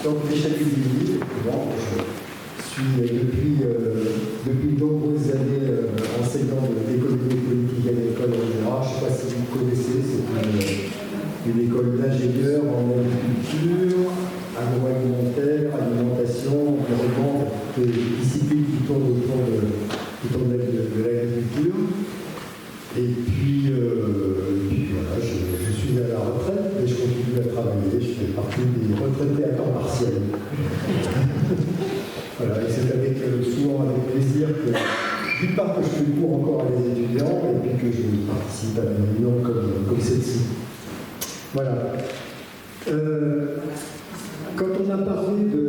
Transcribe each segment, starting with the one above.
Donc, Michel Cuvillier, je suis depuis de nombreuses années enseignant d'économie et politique agricole en général. Je ne sais pas si vous connaissez, c'est une école d'ingénieurs en agriculture, agroalimentaire, alimentation, environnement, des disciplines qui tournent autour de l'agriculture. Et puis voilà, je suis à la retraite, mais je continue à travailler. Je fais partie des retraités à temps partiel. Voilà, et c'est souvent avec plaisir que, d'une part, que je fais cours encore à des étudiants, et puis que je participe à des réunions comme celle-ci. Voilà. Quand on a parlé de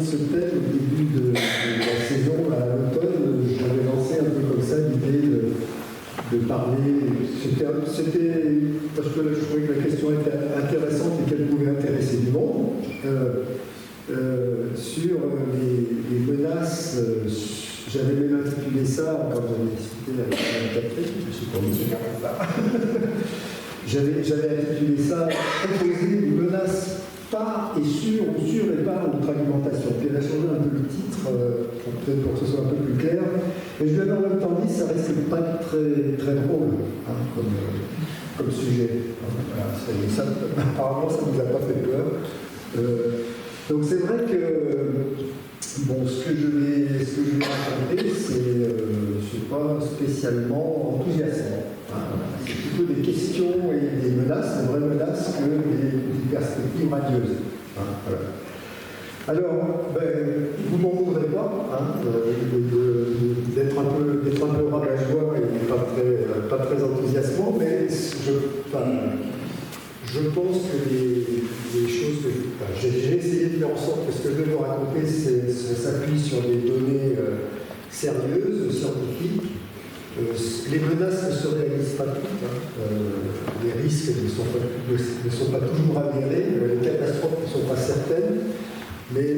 ce thème au début de la saison, à l'automne, j'avais lancé un peu comme ça l'idée de parler. C'était parce que je trouvais que la question était intéressante et qu'elle pouvait intéresser du monde, sur les menaces. J'avais même intitulé ça, quand j'avais discuté avec Catherine, je suis pas monsieur là. J'avais intitulé ça Imposer une menace par et sur et par notre alimentation. Puis elle a changé un peu le titre, peut-être pour que ce soit un peu plus clair. Et je lui avais en même temps dit, ça reste pas très, très drôle comme sujet. Voilà, apparemment, ça ne nous a pas fait peur. Donc c'est vrai que bon, ce que je vais raconter, c'est pas spécialement enthousiasmant. C'est plutôt des questions et des menaces, des vraies menaces, que des perspectives radieuses. Voilà. Alors, vous m'en voudrez pas d'être un peu rabat-joie et pas très enthousiasmant, mais je pense que les choses que j'ai essayé de faire en sorte que ce que je vais vous raconter s'appuie sur des données sérieuses, scientifiques. Les menaces ne se réalisent pas toutes. Les risques ne sont pas toujours avérés. Les catastrophes ne sont pas certaines. Mais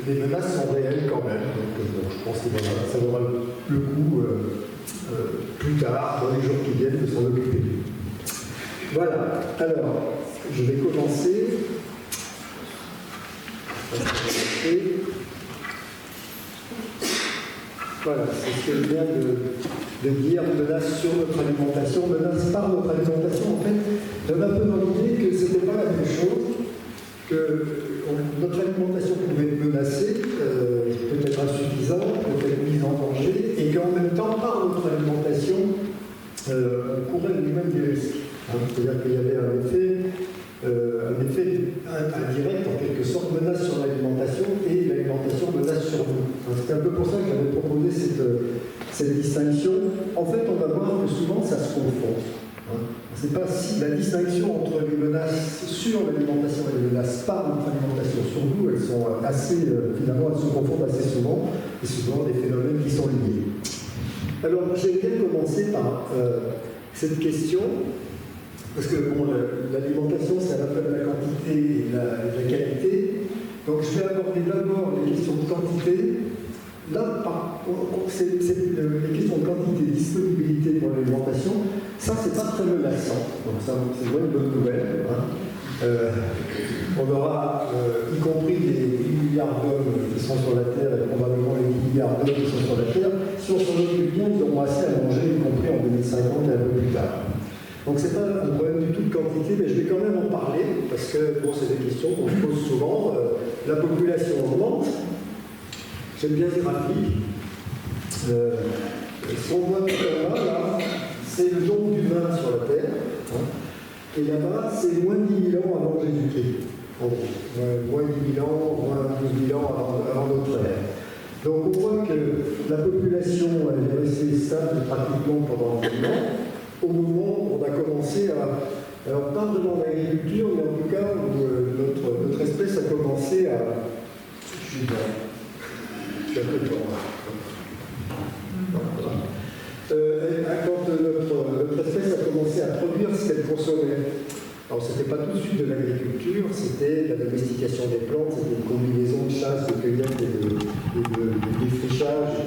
les menaces sont réelles quand même. Donc je pense que ça vaudra le coup plus tard, dans les jours qui viennent, de s'en occuper. Voilà, alors, je vais commencer. Voilà, c'est ce que je viens de dire, menace sur notre alimentation, menace par notre alimentation. En fait, j'avais un peu dans l'idée que ce n'était pas la même chose, que notre alimentation pouvait être menacée, peut-être insuffisante, peut-être mise en danger, et qu'en même temps, par notre alimentation, on courait lui-même des risques. C'est-à-dire qu'il y avait un effet indirect, en quelque sorte, menace sur l'alimentation et l'alimentation menace sur nous. C'est un peu pour ça que j'avais proposé cette distinction. En fait, on va voir que souvent ça se confond. C'est pas si la distinction entre les menaces sur l'alimentation et les menaces par notre alimentation sur nous, elles sont assez, finalement, elles se confondent assez souvent, et souvent des phénomènes qui sont liés. Alors, j'ai bien commencé par cette question. Parce que bon, l'alimentation, c'est à la fois de la quantité et de la qualité. Donc je vais aborder d'abord les questions de quantité. Là, c'est les questions de quantité et de disponibilité pour l'alimentation. Ça, c'est pas très menaçant. Donc ça, c'est vraiment une bonne nouvelle. On aura, y compris les 8 milliards d'hommes qui sont sur la Terre, et probablement les 10 milliards d'hommes qui sont sur la Terre, si on s'en occupe bien, ils auront assez à manger, y compris en 2050 et un peu plus tard. Donc c'est pas un problème du tout de quantité, mais je vais quand même en parler, parce que bon, c'est des questions qu'on se pose souvent. La population augmente, j'aime bien ce graphique. Ce qu'on voit tout en bas, là, c'est le nombre d'humains sur la Terre. Et là-bas, c'est moins de 10 000 ans avant Jésus-Christ. En gros. Moins de 10 000 ans, moins de 12 000 ans avant notre ère. Donc on voit que la population elle est restée stable pratiquement pendant un moment. Au moment où on a commencé à... Alors, pas vraiment l'agriculture, mais en tout cas, où notre espèce a commencé à... Je suis un peu fort. Quand notre espèce a commencé à produire ce qu'elle consommait. Alors, ce n'était pas tout de suite de l'agriculture, c'était la domestication des plantes, c'était une combinaison de chasse, de cueillette et de défrichage,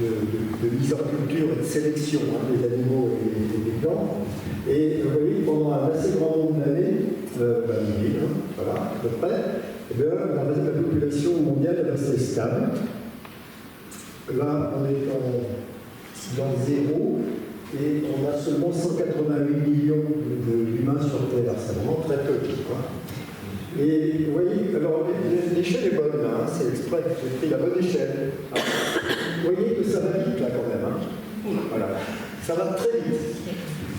de mise en culture et de sélection des animaux et des plantes. Et vous voyez, pendant un assez grand nombre d'années, voilà, à peu près, la population mondiale est restée stable. Là, on est dans zéro, et on a seulement 188 millions d'humains sur Terre. C'est vraiment très peu. Et vous voyez, alors l'échelle est bonne, là, c'est exprès, j'ai pris la bonne échelle. Vous voyez que ça va vite, là, quand même. Voilà, ça va très vite.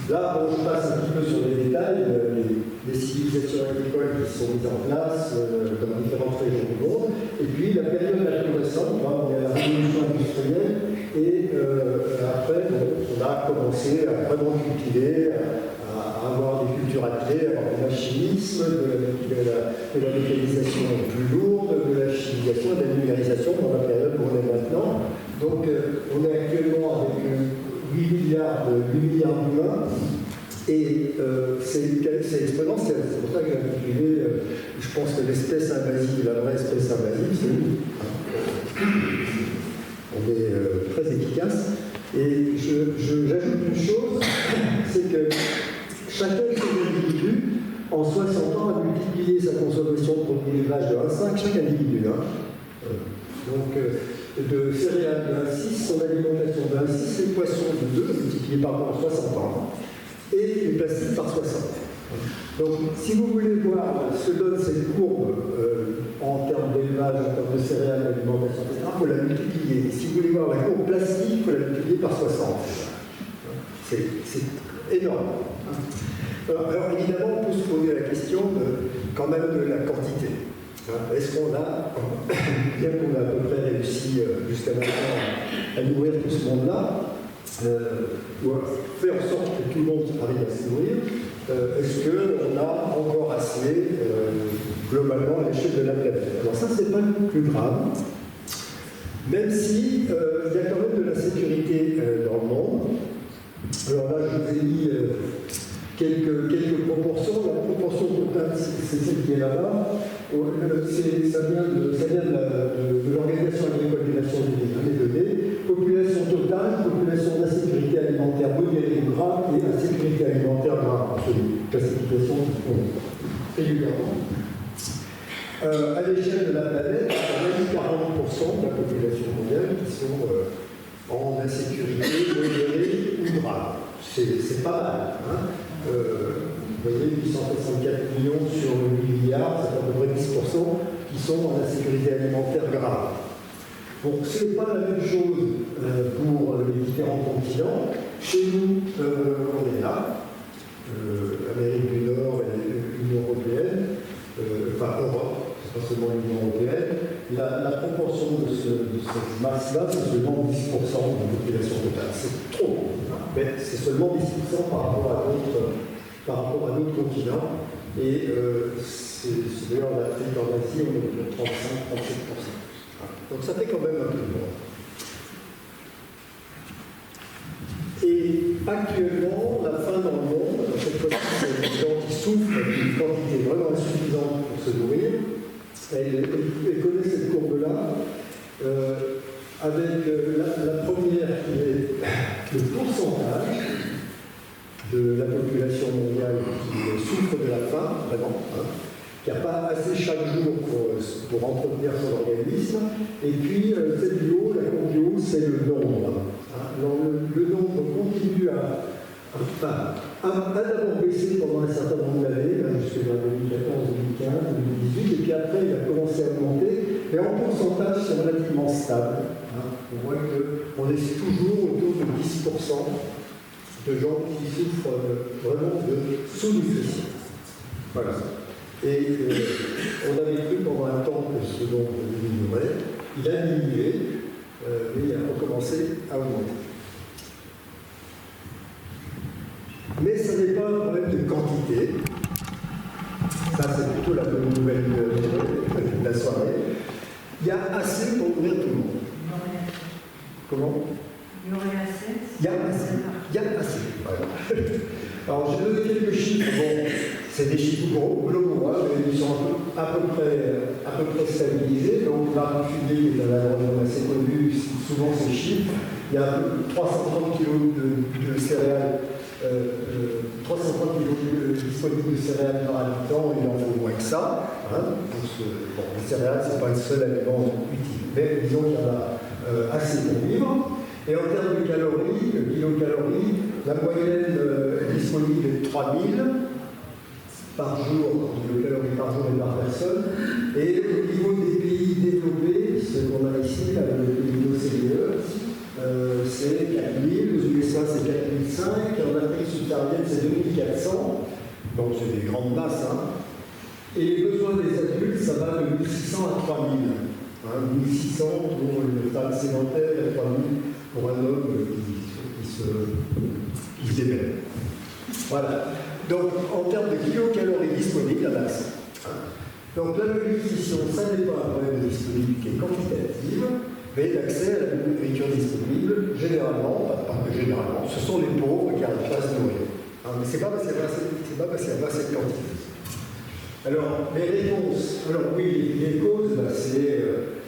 Là, bon, je passe un petit peu sur les détails, les civilisations agricoles qui sont mises en place dans différentes régions du monde. Et puis, la période la plus récente, on est à la révolution industrielle, et après, on a commencé à vraiment cultiver, à avoir des cultures attelées, à avoir du machinisme, de la mécanisation plus lourde, de la chimisation, de la numérisation dans la période où on est maintenant. Donc, on est actuellement avec 8 milliards d'humains, et c'est exponentiel. C'est pour ça que j'ai intitulé, je pense que l'espèce invasive, la vraie espèce invasive, c'est nous. On est très efficace. Et j'ajoute une chose, c'est que chacun de ces individus, en 60 ans, a multiplié sa consommation de produits d'élevage de 1,5 chaque individu. Donc, de céréales de 1,6, son alimentation de 1,6, les poissons de 2, multipliés par an en 60 ans, et les plastiques par 60. Donc, si vous voulez voir ce que donne cette courbe en termes d'élevage, en termes de céréales, d'alimentation, etc., il faut la multiplier. Et si vous voulez voir la courbe plastique, il faut la multiplier par 60. C'est énorme. Alors, évidemment, on peut se poser la question quand même de la quantité. Est-ce qu'on a, bien qu'on a à peu près réussi jusqu'à maintenant à nourrir tout ce monde-là, ou à faire en sorte que tout le monde arrive à se nourrir, est-ce qu'on a encore assez globalement à l'échelle de la planète? Alors ça, c'est pas le plus grave, même si il y a quand même de la sécurité dans le monde. Alors là, je vous ai mis quelques proportions. La proportion totale, c'est celle qui est là-bas. Ça vient de l'Organisation agricole des Nations Unies, les données. Population totale, population d'insécurité alimentaire modérée ou grave et insécurité alimentaire grave. C'est une classification qui se font régulièrement. À l'échelle de la planète, on a 40% de la population mondiale qui sont en insécurité modérée ou grave. C'est pas mal. Vous voyez, 864 millions sur 8 milliards, c'est à peu près 10% qui sont en insécurité alimentaire grave. Donc, ce n'est pas la même chose pour les différents continents. Chez nous, on est là, Amérique du Nord et l'Union européenne, enfin Europe, c'est pas seulement l'Union européenne. La proportion de cette masse-là, c'est seulement 10% de la population totale. C'est trop, mais c'est seulement 10% par rapport à d'autres continents. Et c'est d'ailleurs en Afrique, en Asie, on est de 35-37%. Donc ça fait quand même un peu de monde. Et actuellement, la faim dans le monde, cette fois-ci, c'est les gens qui souffrent d'une quantité vraiment insuffisante pour se nourrir. Elle connaît cette courbe-là, avec la première qui est le pourcentage de la population mondiale qui souffre de la faim, vraiment, qui n'a pas assez chaque jour pour entretenir son organisme. Et puis, celle du haut, la courbe du haut, c'est le nombre. Alors, le nombre continue à d'abord baissé pendant un certain nombre d'années, jusqu'à 2014, 2015, 2018, et puis après, il a commencé à augmenter. Mais en pourcentage, c'est relativement stable. On voit qu'on est toujours autour de 10% de gens qui souffrent vraiment de sous-nutrition. Voilà. Et on avait cru pendant un temps que ce nombre diminuerait. Il a diminué, mais il a recommencé à augmenter. Mais ce n'est pas un problème de quantité. Ça, c'est plutôt la bonne nouvelle de la soirée. Il y a assez pour nourrir tout le monde. Comment? Il y aurait assez. Il y a assez. Il y a assez. Voilà. Alors, j'ai donné quelques chiffres. Bon, C'est des chiffres globaux, hein, mais ils sont à peu près stabilisés. Donc l'arbre fumier est un agronome assez connu, souvent ces chiffres. Il y a 330 kg de céréales, 330 kg disponibles de céréales par habitant, il en faut moins que ça. Hein, parce que bon, les céréales, ce n'est pas le seul aliment utile, mais disons qu'il y en a assez pour vivre. Et en termes de kilocalories, la moyenne disponible est de 3000 par jour, kilocalories par jour et par personne. Et au niveau des pays développés, ce qu'on a ici, avec le pays de l'OCDE, c'est 4000, aux USA c'est 4005, en Afrique subsaharienne c'est 2400, donc c'est des grandes masses. Hein. Et les besoins des adultes, ça va de 1600 à 3000. Hein, 1600 pour une femme sédentaire et 3000 pour un homme qui se démène. Voilà. Donc, en termes de kilocalories disponibles, il y en a assez. Donc, la nutrition, ça n'est pas un problème de disponibilité quantitative, mais d'accès à la nourriture disponible, généralement, ce sont les pauvres qui arrivent à se nourrir. Mais ce n'est pas parce qu'il y a pas assez de quantité. Alors, les réponses, oui, les causes, c'est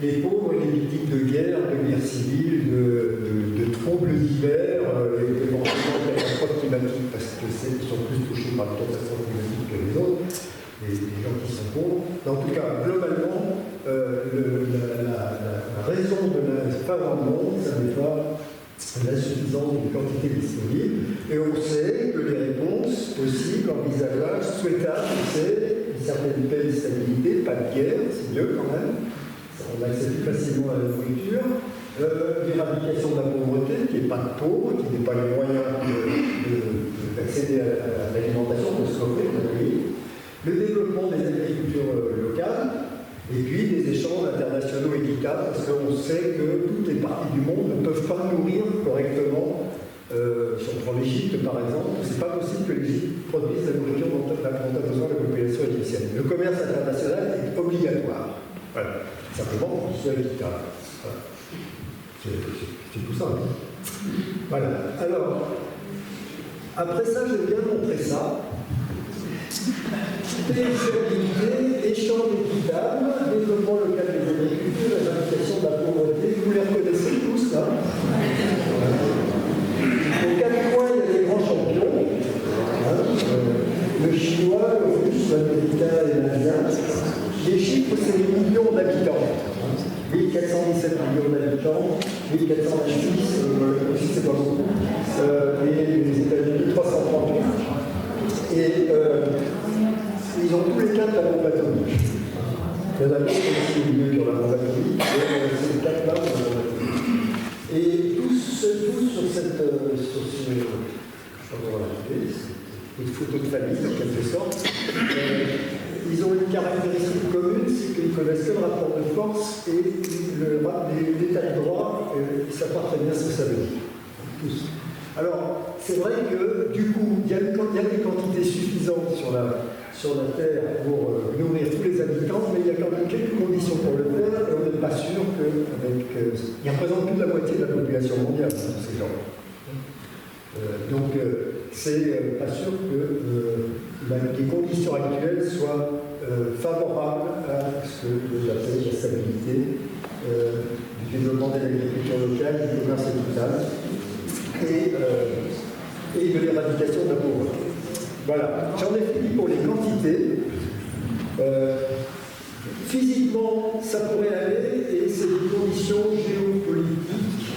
les pauvres et les victimes de guerre civiles, de troubles divers, et éventuellement de catastrophes climatiques, parce que c'est qu'ils sont plus touchés par les catastrophes climatiques que les autres, les gens qui sont pauvres. Mais en tout cas, globalement, la raison de la faim dans le monde, ça n'est pas l'insuffisance d'une quantité disponible. Et on sait que les réponses possibles, envisageables, souhaitables, c'est une certaine paix et stabilité, pas de guerre, c'est mieux quand même. On accède plus facilement à la nourriture. L'éradication de la pauvreté, qui n'est pas de pauvre, qui n'est pas les moyens d'accéder à l'alimentation, de se offrir, le développement des agricultures locales, et puis des échanges internationaux équitables, parce qu'on sait que toutes les parties du monde ne peuvent pas nourrir correctement. Si on prend l'Égypte par exemple, c'est pas possible que l'Égypte produise la nourriture dont a besoin la population égyptienne. Le commerce international est obligatoire. Voilà. Simplement pour qu'il soit équitable. Voilà. C'est tout simple. Voilà. Alors, après ça, je vais bien montrer ça. Pénibilité, échange équitable, développement local des agricultures, éradication de la pauvreté. Vous les reconnaissez tous, là? Aux quatre coins, il y a des grands champions. Hein, le chinois, le russe, l'américain et l'indien. Les chiffres, c'est les millions d'habitants. 1417 millions d'habitants, 1426, aussi c'est pas beaucoup. Et les États-Unis, 338. Et ils ont tous les quatre la bombe atomique. Il y en a d'autres aussi au milieu qui ont la bombe atomique, c'est les quatre là. Et tous sur cette. Je sais pas comment l'appeler, c'est une photo de famille en quelque sorte. Ils ont une caractéristique commune, c'est qu'ils connaissent que le rapport de force et l'état de droit, ils ne savent pas très bien ce que ça veut dire. Tous. Alors, c'est vrai que du coup, il y a des quantités suffisantes sur la Terre pour nourrir tous les habitants, mais il y a quand même quelques conditions pour le faire, et on n'est pas sûr qu'ils représentent plus de la moitié de la population mondiale, tous ces gens. Donc, c'est pas sûr que les conditions actuelles soient favorables à ce que j'appelle la stabilité du développement de l'agriculture locale, du commerce équitable et de l'éradication de la pauvreté. Voilà, j'en ai fini pour les quantités. Physiquement, ça pourrait aller, et c'est des conditions géopolitiques,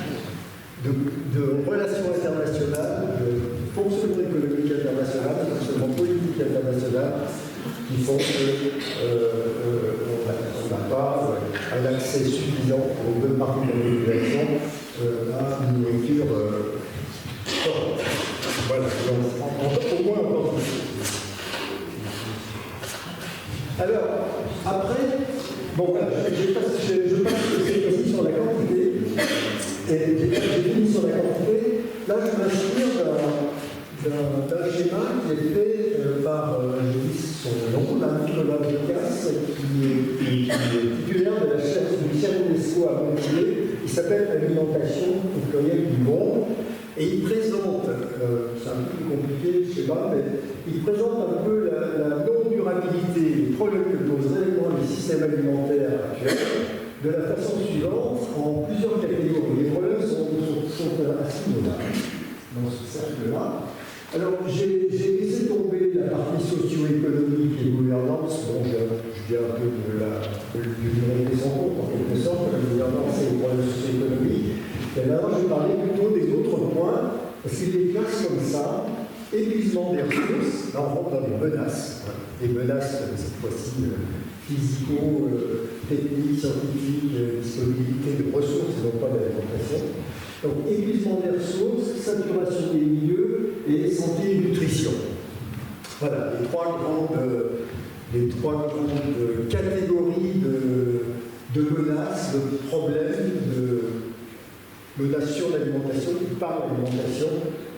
de relations internationales, de fonctionnement économique international, de fonctionnement politique international, qui font qu'on n'a pas un accès suffisant pour une bonne partie de la population à une nourriture forte. Voilà, au moins en quantité. Alors, après, bon voilà, je passe aussi sur la quantité, et j'ai fini sur la quantité. Là, je m'inspire d'un schéma qui est fait par son nom, là, Nicolas Bécasse, qui est titulaire de la chaire UNESCO à Montpellier. Il s'appelle Alimentation au pluriel du monde. Et il présente, c'est un peu plus compliqué, je ne sais pas, mais il présente un peu la non-durabilité, les problèmes que posent réellement les systèmes alimentaires actuels, de la façon suivante, en plusieurs catégories. Les problèmes sont à ce niveau-là, dans ce cercle-là. Alors, j'ai laissé tomber la partie socio-économique et gouvernance. Bon, je viens un peu du numérique des rencontres, en quelque sorte, la gouvernance et les problèmes socio-économiques. Et là, je vais parler plutôt des autres points, parce qu'il les classe comme ça: épuisement des ressources. Là, on rentre dans les menaces. Les menaces, cette fois-ci, physico, techniques, scientifiques, disponibilité de ressources, et non pas d'alimentation. Donc, épuisement des ressources, saturation des milieux et santé et nutrition. Voilà, les trois grandes catégories de menaces, de problèmes, de menaces sur l'alimentation, par l'alimentation,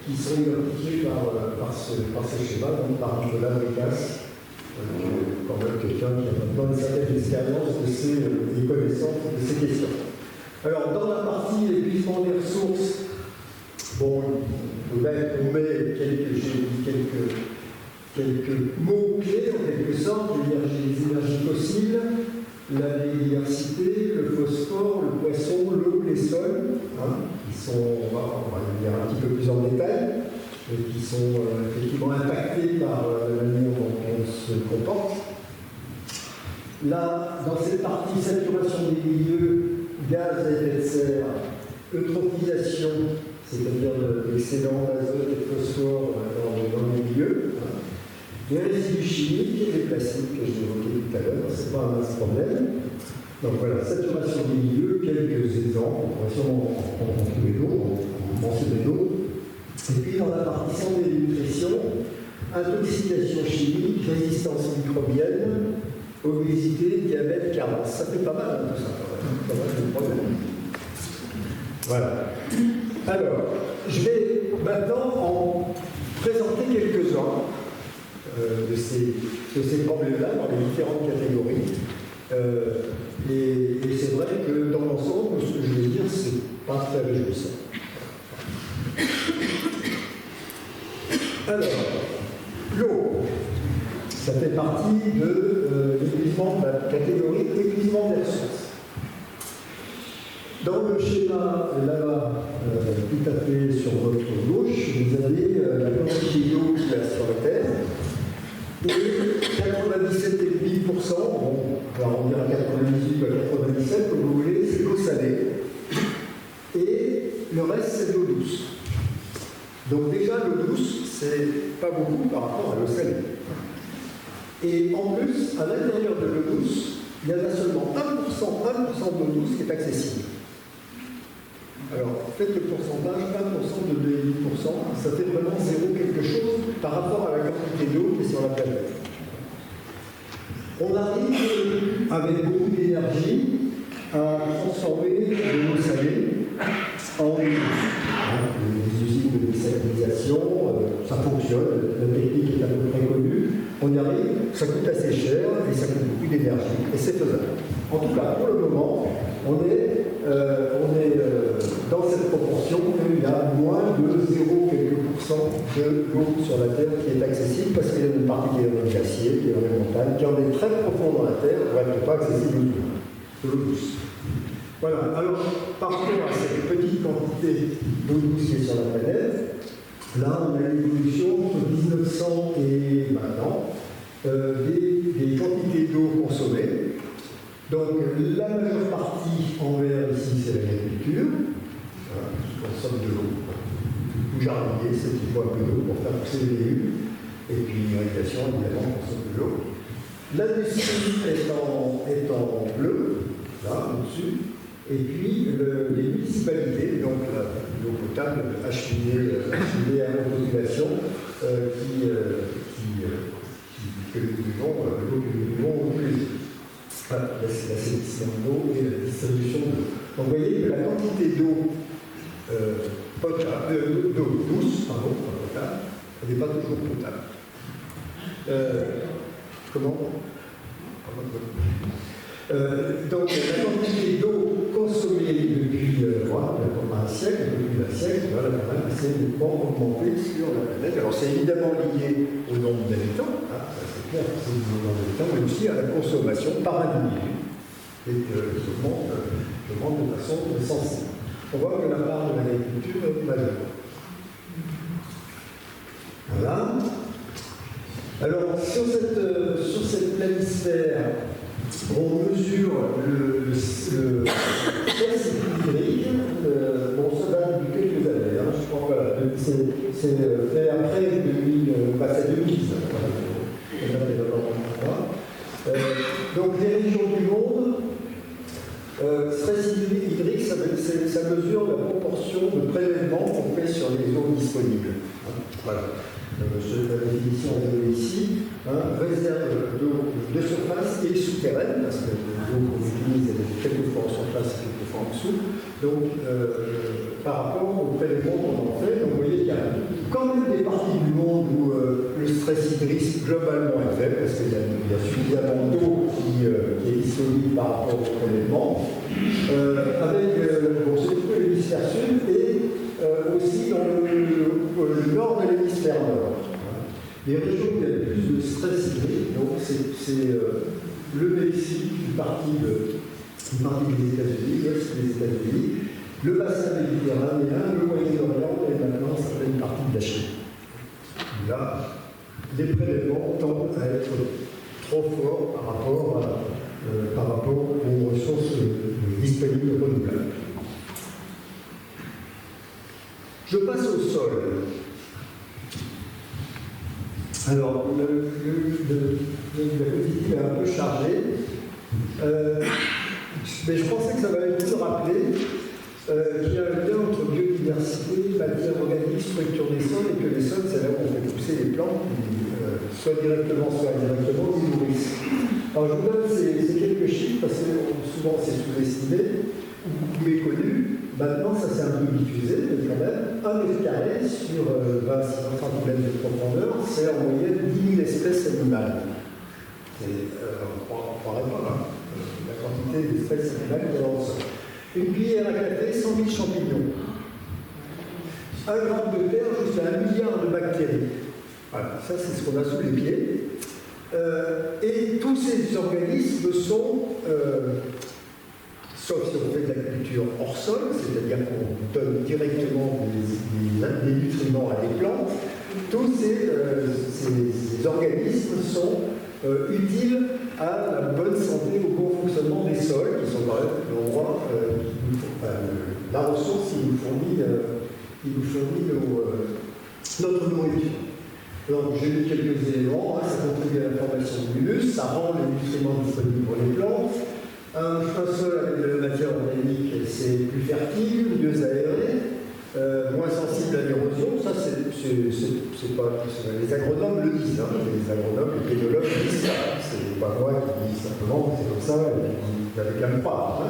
qui sont identifiées par ce schéma, donc par Nicolas Bécasse, quand même quelqu'un qui a maintenant une certaine expérience et connaissance de ces questions. Alors, dans la partie épuisement des ressources, bon, on met quelques mots-clés, en quelque sorte: les énergies fossiles, la biodiversité, le phosphore, le poisson, l'eau, les sols, qui sont, on va y venir un petit peu plus en détail, et qui sont effectivement impactés par la manière dont on se comporte. Là, dans cette partie saturation des milieux, gaz à effet de serre, eutrophisation, c'est-à-dire l'excédent d'azote et de phosphore dans les milieux, les résidus chimiques et les plastiques que j'ai évoqués tout à l'heure, c'est pas un mince problème. Donc voilà, saturation des milieux, quelques exemples, on pourrait sûrement en trouver d'autres, en mentionner d'autres. Et puis dans la partie santé et nutrition, intoxication chimique, résistance microbienne, obésité, diabète, carence. Ça fait pas mal, tout ça, quand même. Pas mal de problèmes. Voilà. Alors, je vais maintenant en présenter quelques-uns de ces problèmes-là dans les différentes catégories. Et c'est vrai que dans l'ensemble, ce que je vais dire, c'est pas très réjouissant. Alors, l'eau, ça fait partie de l'épuisement, de la catégorie épuisement des ressources. Dans le schéma là-bas, tout à fait sur votre gauche, vous avez la quantité d'eau qu'il y a sur la Terre. Et 97,5%, on va arrondir à 98 ou à 97, comme vous voulez, c'est l'eau salée. Et le reste, c'est l'eau douce. Donc déjà, l'eau douce, c'est pas beaucoup par rapport à l'eau salée. Et en plus, à l'intérieur de l'eau douce, il y en a seulement 1% d'eau douce qui est accessible. Alors, faites le pourcentage, 1% de 2,5%, ça fait vraiment zéro quelque chose par rapport à la quantité d'eau qui est sur la planète. On arrive, avec beaucoup d'énergie, à transformer de l'eau salée en eau douce. Les usines de désalinisation, ça fonctionne, la technique est à peu près connue, on y arrive, ça coûte assez cher et ça coûte beaucoup d'énergie, et c'est faisable. En tout cas, pour le moment, on est dans cette proportion qu'il y a moins de 0 quelques pourcents de l'eau sur la Terre qui est accessible parce qu'il y a une partie qui est dans le glacier, qui est dans les montagnes, qui en est très profond dans la Terre, qui n'est pas accessible de l'eau douce. Voilà, alors par rapport à cette petite quantité d'eau douce qui est sur la planète, là on a l'évolution entre 1900 et maintenant des quantités d'eau consommées. Donc la majeure partie en vert ici c'est l'agriculture, qui consomme de l'eau. Le jardinier, c'est qu'il faut un peu d'eau pour faire pousser les légumes, et puis l'irrigation évidemment consomme de l'eau. L'industrie est en bleu, là au-dessus, et puis les municipalités, donc l'eau potable acheminée à la population que nous buvons, l'eau que nous buvons tous les jours. L'assainissement d'eau et la distribution d'eau. Donc vous voyez que la quantité d'eau douce, pardon, pas potable, elle n'est pas toujours potable. Comment donc la quantité d'eau consommée depuis un siècle, va quand même assez nettement augmenter sur la planète. Alors c'est évidemment lié au nombre d'habitants, ça c'est clair, c'est lié au nombre d'habitants, mais aussi à la consommation par individu, et qui augmente de façon sensible. On voit que la part de l'agriculture est majeure. Voilà. Alors sur cette planisphère, on mesure le stress hydrique, ça date de quelques années, je crois, voilà, c'est fait après 2010. Donc les régions du monde, stress hydrique, ça mesure la proportion de prélèvements qu'on fait sur les eaux disponibles. Voilà. La définition est ici, réserve d'eau de surface et souterraine, parce que l'eau qu'on utilise est quelquefois en surface et quelquefois en dessous. Donc, par rapport au prélèvement qu'on en fait, donc, vous voyez qu'il y a quand même des parties du monde où le stress hydrique globalement est faible, parce qu'il y a suffisamment d'eau qui est disponible par rapport au prélèvement, avec surtout l'hémisphère sud et aussi dans le nord de l'hémisphère nord. Les régions où il y a le plus de stress hydrique, donc c'est le Mexique, une partie des États-Unis, l'Est des États-Unis, le bassin méditerranéen, le Moyen-Orient et maintenant certaines parties de la Chine. Là, les prélèvements tendent à être trop forts par rapport aux ressources disponibles renouvelables. Je passe au sol. Alors, la diapositive est un peu chargée, mais je pensais que ça m'avait pu rappeler qu'il y a un lien entre biodiversité, matière organique, structure des sols, et que les sols, c'est là où on fait pousser les plantes, soit directement, soit indirectement, ils nourrissent. Alors, je vous donne ces quelques chiffres, parce que souvent c'est sous-estimé, ou méconnu. Maintenant, ça s'est un peu diffusé, mais quand même, 1 mètre carré sur 26 cm de profondeur, c'est en moyenne 10 000 espèces animales. On ne croirait pas, la quantité d'espèces animales qu'il y a dans le sol. Une cuillère à café, 100 000 champignons. 1 gramme de terre, juste 1 milliard de bactéries. Voilà, ça c'est ce qu'on a sous les pieds. Et tous ces organismes sont... sauf si on fait de la culture hors sol, c'est-à-dire qu'on donne directement des nutriments à des plantes, tous ces organismes sont utiles à la bonne santé, au bon fonctionnement des sols, qui sont quand même l'endroit, la ressource qui nous fournit notre nourriture. Donc j'ai mis quelques éléments, ça contribue à la formation de l'humus, ça rend les nutriments disponibles pour les plantes. Un sol avec de la matière organique, c'est plus fertile, mieux aéré, moins sensible à l'érosion. Ça, c'est pas. Les agronomes le disent, les agronomes, les pédologues disent ça. C'est pas moi qui dis simplement, c'est comme ça, et vous avez qu'à me croire.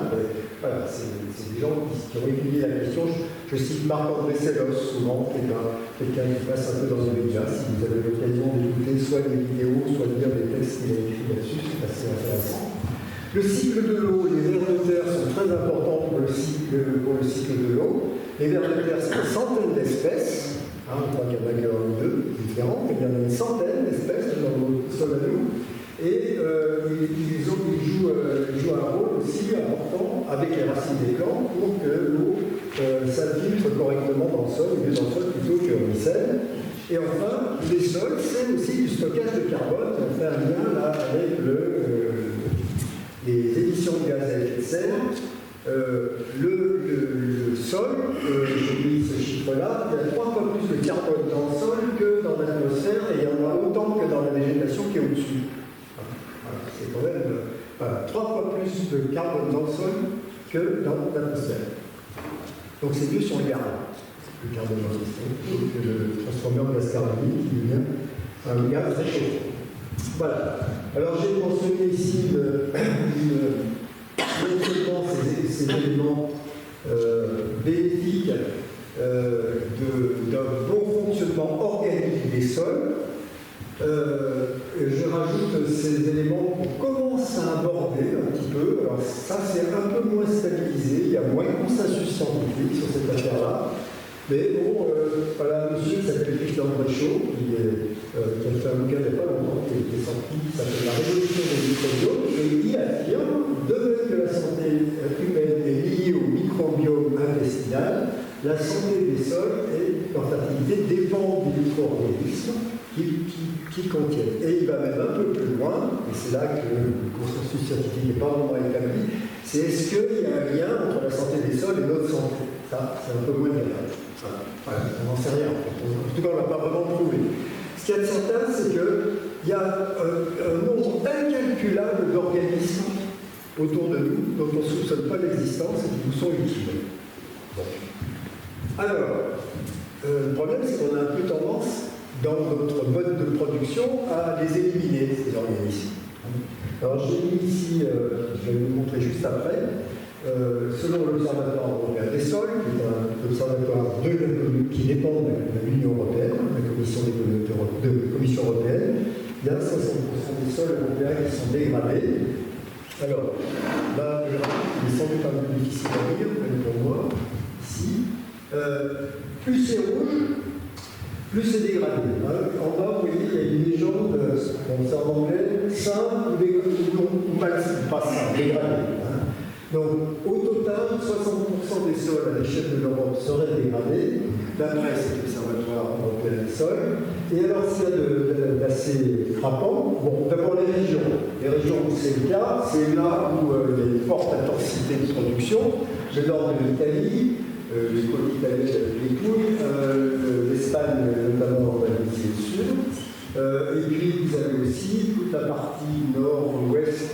Voilà, c'est des gens qui ont étudié la question. Je cite Marc-André Sellos, souvent, qui est quelqu'un qui passe un peu dans les médias. Si vous avez l'occasion d'écouter soit des vidéos, soit de lire des textes qu'il a écrits là-dessus, c'est assez intéressant. Le cycle de l'eau, les vers de terre sont très importants pour le cycle de l'eau. Les vers de terre, c'est des centaines d'espèces. On croit qu'il y en a qu'un ou deux différents, mais il y en a une centaine d'espèces dans le sol à nous. Et ils jouent un rôle aussi important avec les racines des plantes pour que l'eau s'infiltre correctement dans le sol, mieux dans le sol plutôt que ruisselle. Et enfin, les sols, c'est aussi du stockage de carbone. On fait un lien là avec les émissions de gaz à effet de serre. Le sol, j'ai mis ce chiffre-là, il y a 3 fois plus de carbone dans le sol que dans l'atmosphère, et il y en a autant que dans la végétation qui est au-dessus. Voilà, c'est quand même 3 fois plus de carbone dans le sol que dans l'atmosphère. Donc c'est mieux si on le garde, le carbone dans le sol, que le transformer en gaz carbonique qui devient un gaz très chaud. Voilà. Alors j'ai mentionné ici non seulement ces éléments bénéfiques d'un bon fonctionnement organique des sols, Je rajoute ces éléments qu'on commence à aborder un petit peu. Alors ça, c'est un peu moins stabilisé, il y a moins de consensus scientifique sur cette affaire-là. Mais bon, voilà, un monsieur qui s'appelle Christian Bréchot, qui a fait un bouquin il n'y a pas longtemps, qui est sorti, qui s'appelle La révolution des microbiomes, et il affirme, de même que la santé humaine est liée au microbiome intestinal, la santé des sols et leur fertilité dépend des micro-organismes qui contiennent. Et il va même un peu plus loin, et c'est là que le consensus scientifique n'est pas vraiment établi, c'est est-ce qu'il y a un lien entre la santé des sols et notre santé? Ça, c'est un peu moins grave. On n'en sait rien. En tout cas, on ne l'a pas vraiment prouvé. Ce qu'il y a de certain, c'est qu'il y a un nombre incalculable d'organismes autour de nous dont on ne soupçonne pas l'existence et qui nous sont utiles. Bon. Alors, le problème, c'est qu'on a un peu tendance, dans notre mode de production, à les éliminer, ces organismes. Alors, j'ai mis ici, je vais vous montrer juste après, selon l'Observatoire européen des sols, qui est un observatoire qui dépend de l'Union européenne, la Commission européenne, il y a 60% des sols européens qui sont dégradés. Alors, là, le graphique est sans doute un peu difficile à lire, même pour moi, ici. Plus c'est rouge, plus c'est dégradé. En bas, vous voyez, il y a une légende, bon, c'est en anglais, sain ou mal, pas sain, dégradé. Donc, au total, 60% des sols à l'échelle de l'Europe seraient dégradés, d'après cet observatoire européen des sols. Et alors, s'il y a d'assez frappant, bon, d'abord les régions. Les régions où c'est le cas, c'est là où il y a une forte intensité de production. Le nord de l'Italie, les côtes italiennes avec les couilles, l'Espagne, notamment en Andalousie du Sud. Et puis vous avez aussi toute la partie nord-ouest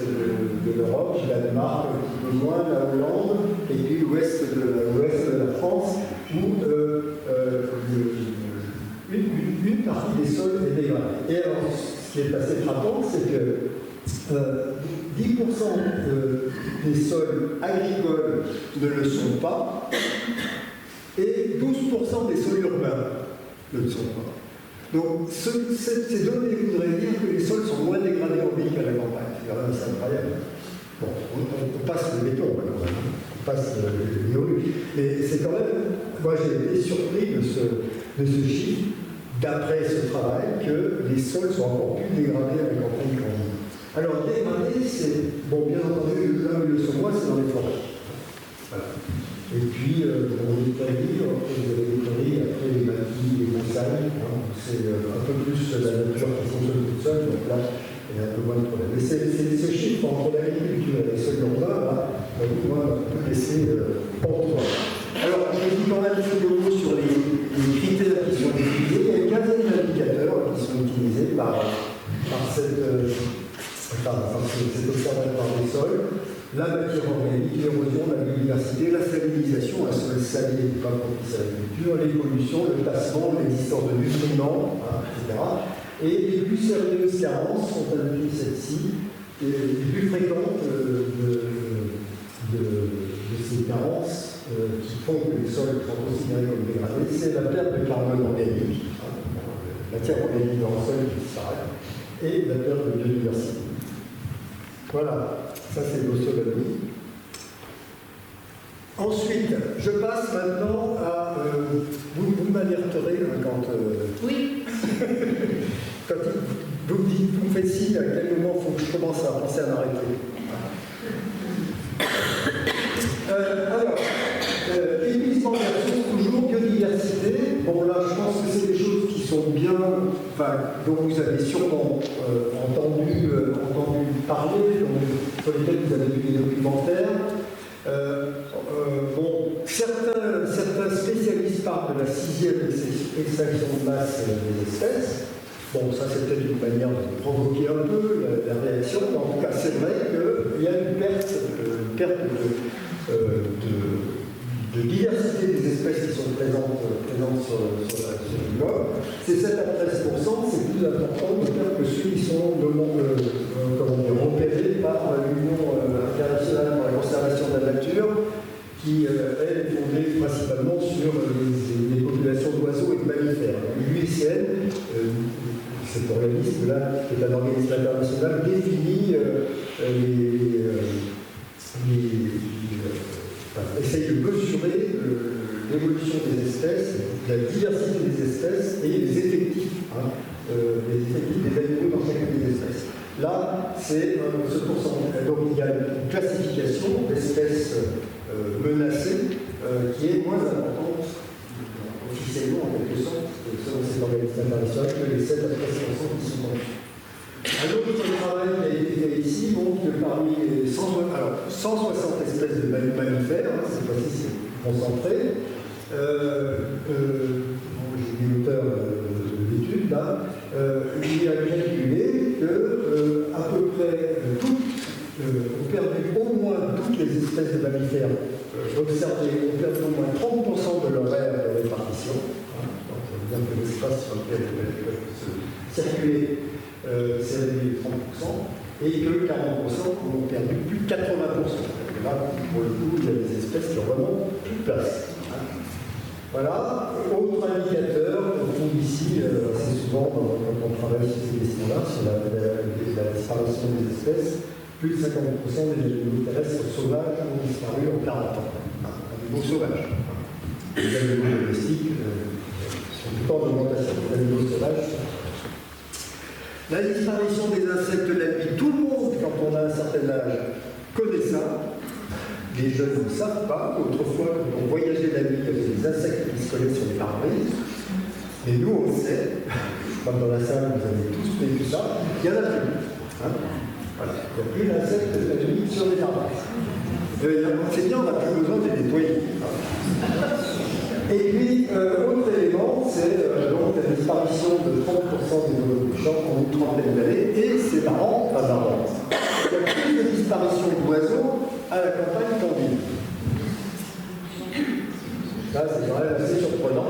de l'Europe, Danemark, un petit peu moins, la Hollande, et puis l'ouest de la France, où une partie des sols est dégradée. Et alors, ce qui est assez frappant, c'est que 10% des sols agricoles ne le sont pas, et 12% des sols urbains ne le sont pas. Donc, ces données voudraient dire que les sols sont moins dégradés en ville qu'à la campagne. C'est incroyable. Bon, on passe le béton, quand même. On passe le néolithique. Mais c'est quand même. Moi, j'ai été surpris de ce chiffre, d'après ce travail, que les sols sont encore plus dégradés à la campagne qu'en ville. Alors, dégradés, c'est. Bon, bien entendu, là où ils le sont moins, c'est dans les forêts. Voilà. Et puis, en Italie, vous avez des prairies, après les maquis, les montagnes, c'est un peu plus la nature qui fonctionne toute seule, donc là, il y a un peu moins de problèmes. Mais ces chiffres entre l'agriculture et les sols urbains, là, moi, on peut laisser pantois. Alors, je dis quand même quelques mots sur les critères qui sont utilisés. Il y a une quinzaine d'indicateurs qui sont utilisés par cet observatoire des sols. La matière organique, l'érosion, la biodiversité, la stabilisation, un sol salé n'est pas propice à l'agriculture, les pollutions, le tassement, l'existence de nutriments, etc. Et les plus sérieuses carences sont indiquées celles-ci, et les plus fréquentes de ces carences qui font que les sols sont considérés comme dégradés, c'est la perte de carbone organique, la matière organique dans le sol qui disparaît, et la perte de biodiversité. Voilà. Ça, c'est l'ossolamie. Ensuite, je passe maintenant à... vous m'alerterez quand... Oui. Quand vous me faites signe à quel moment il faut que je commence à penser à m'arrêter. Alors, épuisement versus toujours biodiversité. Bon, là, je pense que c'est des choses qui sont bien... Enfin, dont vous avez sûrement entendu parler, sur lesquels vous avez vu des documentaires. Bon, certains spécialistes parlent de la 6e extinction de masse des espèces. Bon, ça c'est peut-être une manière de provoquer un peu la réaction, mais en tout cas c'est vrai qu'il y a une perte de diversité des espèces qui sont présentes sur le globe. C'est 7 à 13%, c'est plus important de dire que ceux qui sont repérés par l'Union internationale pour la conservation de la nature, qui elle est fondée principalement sur les populations d'oiseaux et de mammifères. L'UICN, cet organisme-là, qui est un organisme international, définit essaye de mesurer l'évolution des espèces, la diversité des espèces et les effectifs, des animaux dans chacune des espèces. Là, c'est ce pourcentage. Donc il y a une classification d'espèces menacées qui est moins importante officiellement, en quelque sorte, selon cet organisme international, que les 7 à 13% qui sont en dessous. Un autre travail qui a été fait ici montre que parmi les 160 espèces de mammifères, cette fois-ci c'est concentré, j'ai dit l'auteur de l'étude là, il a calculé que à peu près ont perdu au moins toutes les espèces de mammifères observées, ont perdu au moins 30% de leur aire de répartition. Donc ça veut dire que l'espace sur lequel elles peuvent se circuler c'est réduit de 30%, et que 40% ont perdu plus de 80%. Là, pour le coup, il y a des espèces qui ont vraiment plus de place. Voilà. Autre indicateur qu'on trouve ici assez souvent quand on travaille sur ces questions-là, sur la disparition des espèces, plus de 50% des animaux terrestres sauvages ont disparu en 40 ans. Animaux sauvages. Les animaux domestiques sont tout le temps en augmentation. Les animaux sauvages. La disparition des insectes de la nuit, tout le monde, quand on a un certain âge, connaît ça. Les jeunes ne savent pas. Autrefois, quand on voyageait la nuit, il y avait des insectes qui se collaient sur les pare-brises. Et nous, on le sait. Je crois que dans la salle, vous avez tous vécu ça. Il n'y en a plus. Voilà. Il n'y a plus d'insectes de la nuit sur les pare-brises. C'est bien, on n'a plus besoin de les nettoyer. Et puis, autre élément, c'est donc la disparition de 30% des oiseaux du champ en une trentaine d'années, et c'est marrant, pas marrant. Il y a plus de disparition d'oiseaux à la campagne qu'en ville. Ça, c'est quand même assez surprenant.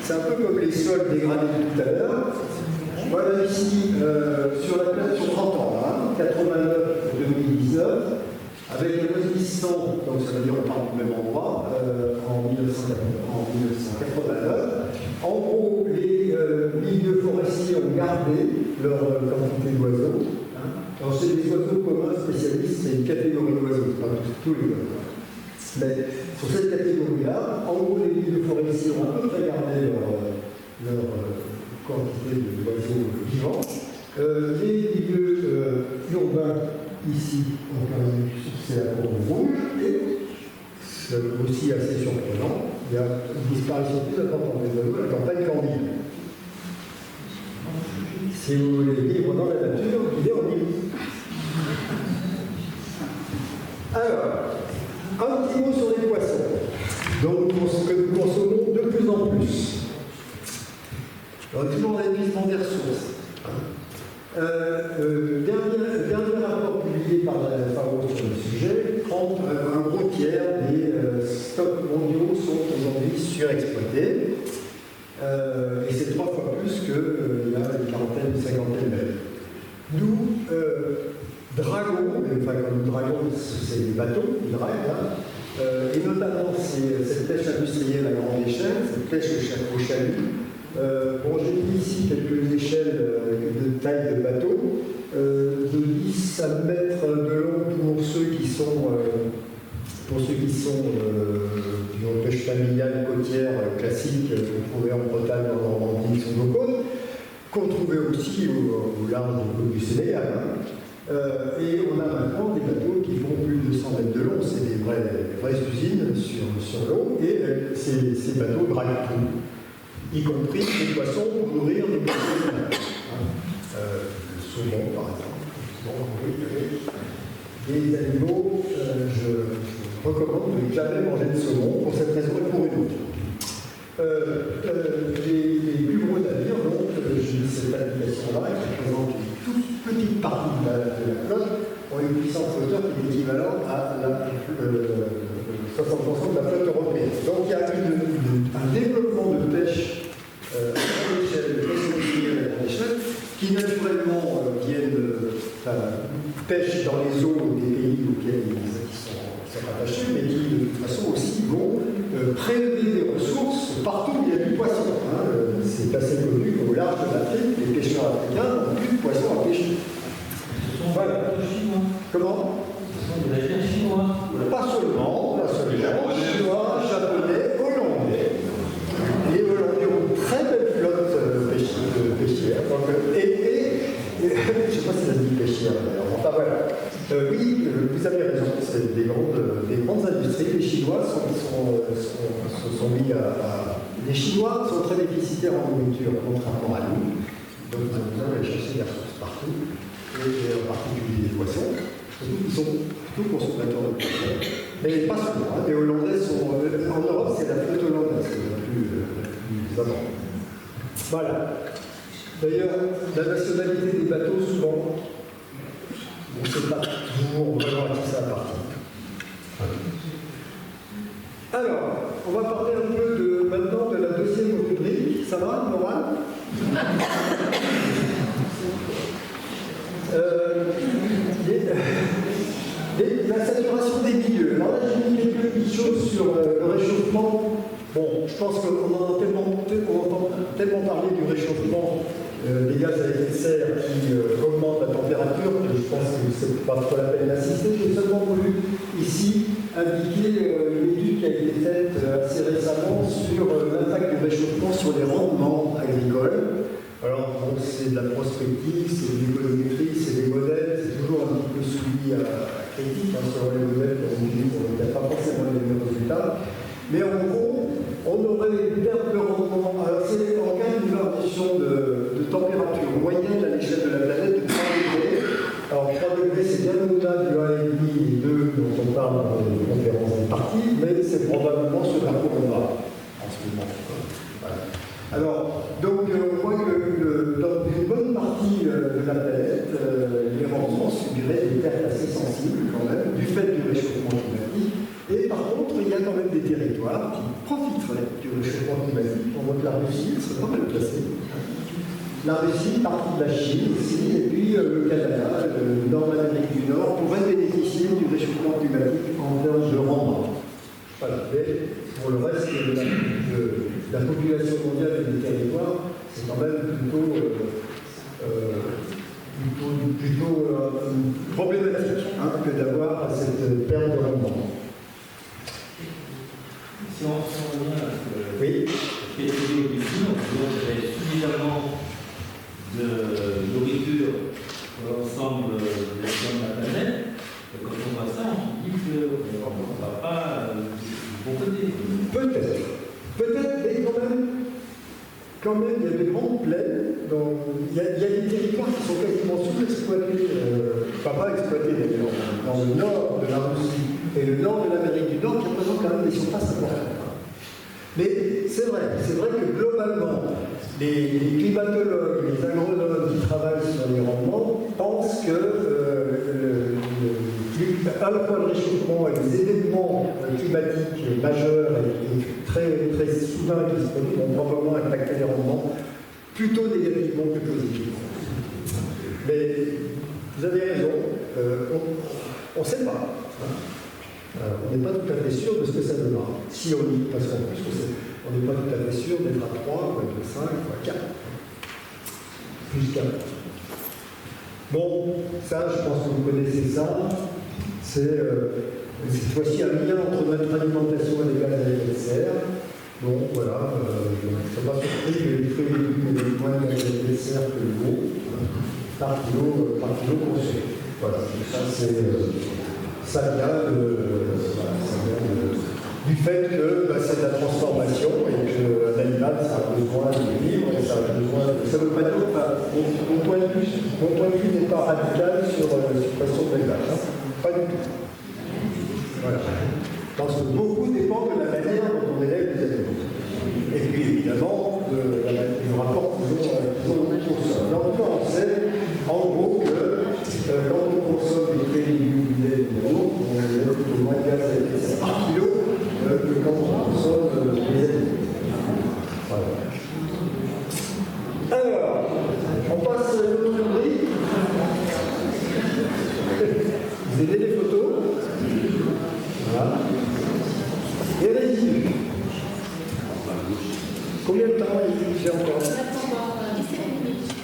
C'est un peu comme les sols dégradés tout à l'heure. Voilà ici, sur la plage, sur 30 ans, là, 89-2019, avec le résistant, donc ça veut dire on parle du même endroit, en 1989. En gros, les milieux forestiers ont gardé leur quantité d'oiseaux. Alors c'est des oiseaux communs spécialistes, c'est une catégorie d'oiseaux, pas tous les oiseaux. Mais sur cette catégorie-là, en gros, les milieux forestiers ont à peu près gardé leur quantité d'oiseaux vivants. Les milieux urbains, ici, c'est la courbe rouge, et c'est aussi assez surprenant, il y a une disparition plus importante des oiseaux à la campagne qu'en ville. Si vous voulez vivre dans la nature, vivez en ville. Alors, un petit mot sur les poissons, donc que nous consommons de plus en plus. Alors, toujours l'épuisement des ressources. Dernier rapport publié par la FAO sur le sujet, un gros tiers des stocks mondiaux sont aujourd'hui surexploités. Et c'est 3 fois plus qu'il y a une quarantaine, une cinquantaine d'années. Nous, dragons, enfin quand nous dragons, c'est des bateaux qui draguent, hein, et notamment cette pêche industrielle à grande échelle, cette pêche au chalut. Bon, j'ai mis ici quelques échelles de taille de bateau, de 10 à mètres de long pour ceux qui sont en pêche familiale côtière classique qu'on trouvait en Bretagne, en Normandie, sur nos côtes, qu'on trouvait aussi au large de côte du Sénégal. Et on a maintenant des bateaux qui font plus de 100 mètres de long, c'est des vraies usines sur l'eau, et ces bateaux draguent tout, y compris des poissons pour nourrir des poissons. Le saumon, par exemple. Bon, oui, des animaux, je recommande de ne jamais manger de saumon pour cette raison et pour une autre. Les plus gros navires, donc, j'ai mis cette application-là, qui représente une toute petite partie de la flotte, ont une puissance moteur qui est équivalente à 60% de la flotte européenne. Donc il y a un développement de pêche à grande échelle, de pêche industrielle à grande échelle, qui naturellement pêchent dans les eaux des pays auxquels ils sont rattachés, mais qui de toute façon aussi vont prélever des ressources partout où il y a du poisson. Hein. c'est assez connu qu'au large de l'Afrique, les pêcheurs africains n'ont plus de poissons à pêcher. Voilà. Comment? Pas seulement, chinois, japonais, hollandais. Les Hollandais ont une très belle flotte pêchière. Je ne sais pas si ça se dit pêchière d'ailleurs. Enfin voilà. Oui, vous avez raison, c'est des grandes industries. Les Chinois se sont mis à. Les Chinois sont très déficitaires en nourriture, contrairement à nous. Donc ils ont besoin d'aller chercher des ressources partout, et en particulier des poissons. Ils sont plutôt consommateurs de poissons. Mais pas seulement. Les Hollandais sont. En Europe, c'est la flotte hollandaise la plus abondante. Voilà. D'ailleurs, la nationalité des bateaux, souvent, on ne sait pas toujours vraiment à qui ça appartient. Alors, on va parler un peu maintenant de la deuxième rubrique. Ça va, Morane? La saturation des milieux. Alors là, j'ai mis quelques petites choses sur le réchauffement. Bon, je pense qu'on entend tellement parler du réchauffement des gaz à effet de serre qui augmentent la température que je pense que c'est pas trop la peine d'insister. J'ai seulement voulu ici indiquer une étude qui a été faite assez récemment sur l'impact du réchauffement sur les rendements agricoles. Alors, bon, c'est de la prospective, c'est de l'économétrie, c'est des modèles, c'est toujours un petit peu soumis à critique sur les modèles qu'on utilise, on n'a pas forcément les mêmes résultats. Mais en gros, on aurait une perte de rendement. Alors, c'est en cas d'une variation de température moyenne à l'échelle de la planète de 3 degrés. Alors, 3 degrés, c'est bien au-delà du 1,5 et 2 dont on parle dans les conférences parties, mais c'est probablement ce vers quoi on va en ce moment. Voilà. Alors, donc, on voit que dans une bonne partie de la planète, les rendements subiraient des pertes assez sensibles quand même, du fait du réchauffement climatique. Et par contre, il y a quand même des territoires qui profiteraient du réchauffement climatique. On voit que la Russie serait pas mal placée. La Russie, partie de la Chine aussi, et puis le Canada, le nord de l'Amérique du Nord, pourraient bénéficier du réchauffement climatique en termes de rendement. Voilà. Mais pour le reste de la population mondiale et des territoires, c'est quand même plutôt problématique que d'avoir cette perte de rendement. Si on revient à ce que oui. qui est étudié au début, on peut dire qu'il y avait suffisamment de nourriture pour l'ensemble des gens de la planète. Et quand on voit ça, on se dit qu'on ne va pas du bon côté. Peut-être. Peut-être, mais quand même, il y a des grandes plaines. Il y a des territoires qui sont quasiment sous-exploités, pas exploités d'ailleurs, dans le nord de la Russie et le nord de l'Amérique du Nord, qui représentent quand même des surfaces importantes. Mais c'est vrai que globalement, les climatologues, les agronomes qui travaillent sur les rendements pensent que à la fois le réchauffement et les événements climatiques majeurs et très, très soudains qui se produisent vont probablement impacter les rendements plutôt négativement que positivement. Mais vous avez raison, on ne sait pas. On n'est pas tout à fait sûr de ce que ça donnera. Si on y, parce qu'en plus, on n'est pas tout à fait sûr d'être à 3, ou à 5, ou à 4. Plus 4. Bon, ça, je pense que vous connaissez ça. C'est cette fois-ci un lien entre notre alimentation et les gaz à effet de serre. Bon, voilà, je ne suis pas surpris que les fruits et légumes aient moins de gaz à effet de serre que l'eau par kilo consommé. Voilà, ça c'est. Ça vient du fait que c'est de la transformation et que l'animal, ça a besoin de vivre et ça a besoin de. Ça ne veut pas dire. Mon point de vue n'est pas radical sur la suppression de l'élevage. Hein. Pas du tout. Voilà. Parce que beaucoup dépend de la manière dont on élève les animaux. Et puis évidemment, du rapport qu'ils ont au sol. Là, on sait en gros que quand on consomme des fruits et légumes du lait de l'eau, on a plutôt moins de gaz à effet de serre par kilo que quand on consomme des animaux. Voilà. Alors, on passe à l'autre rubrique. Vous aidez les photos. Voilà. Les résidus. Combien de temps j'ai encore? 17 minutes.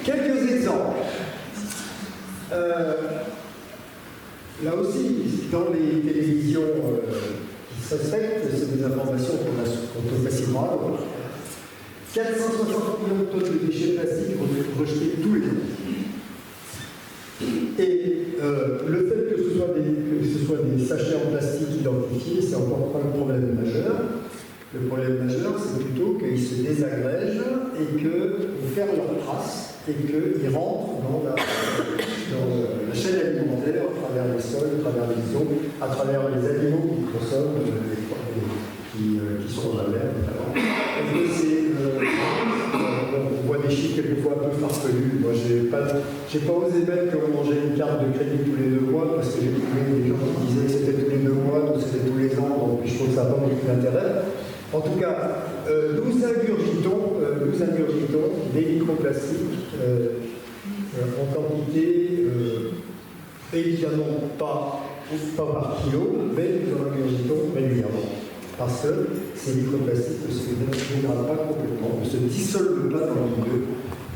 Quelques exemples. Là aussi, dans les télévisions qui se respectent, c'est des informations qu'on peut facilement avoir. 460 millions de tonnes de déchets plastiques rejetés tous les ans. Et le fait que ce soit des sachets en plastique identifiés, c'est encore pas le problème majeur. Le problème majeur, c'est plutôt qu'ils se désagrègent et qu'ils perdent leurs traces et qu'ils rentrent dans la chaîne alimentaire à travers les sols, à travers les eaux, à travers les animaux qui consomment, qui sont dans la mer notamment. On voit des chiffres quelquefois un peu farfelus. Moi, j'ai pas osé mettre qu'on mangeait une carte de crédit tous les 2 mois parce que j'ai trouvé des gens qui disaient que c'était tous les 2 mois, donc c'était tous les ans, donc je trouve que ça n'a pas beaucoup d'intérêt. En tout cas, nous ingurgitons des microplastiques en quantité évidemment pas par kilo, mais nous en ingurgitons régulièrement. Parce que ces microplastiques ne se dégradent pas complètement, ne se dissolvent pas dans le milieu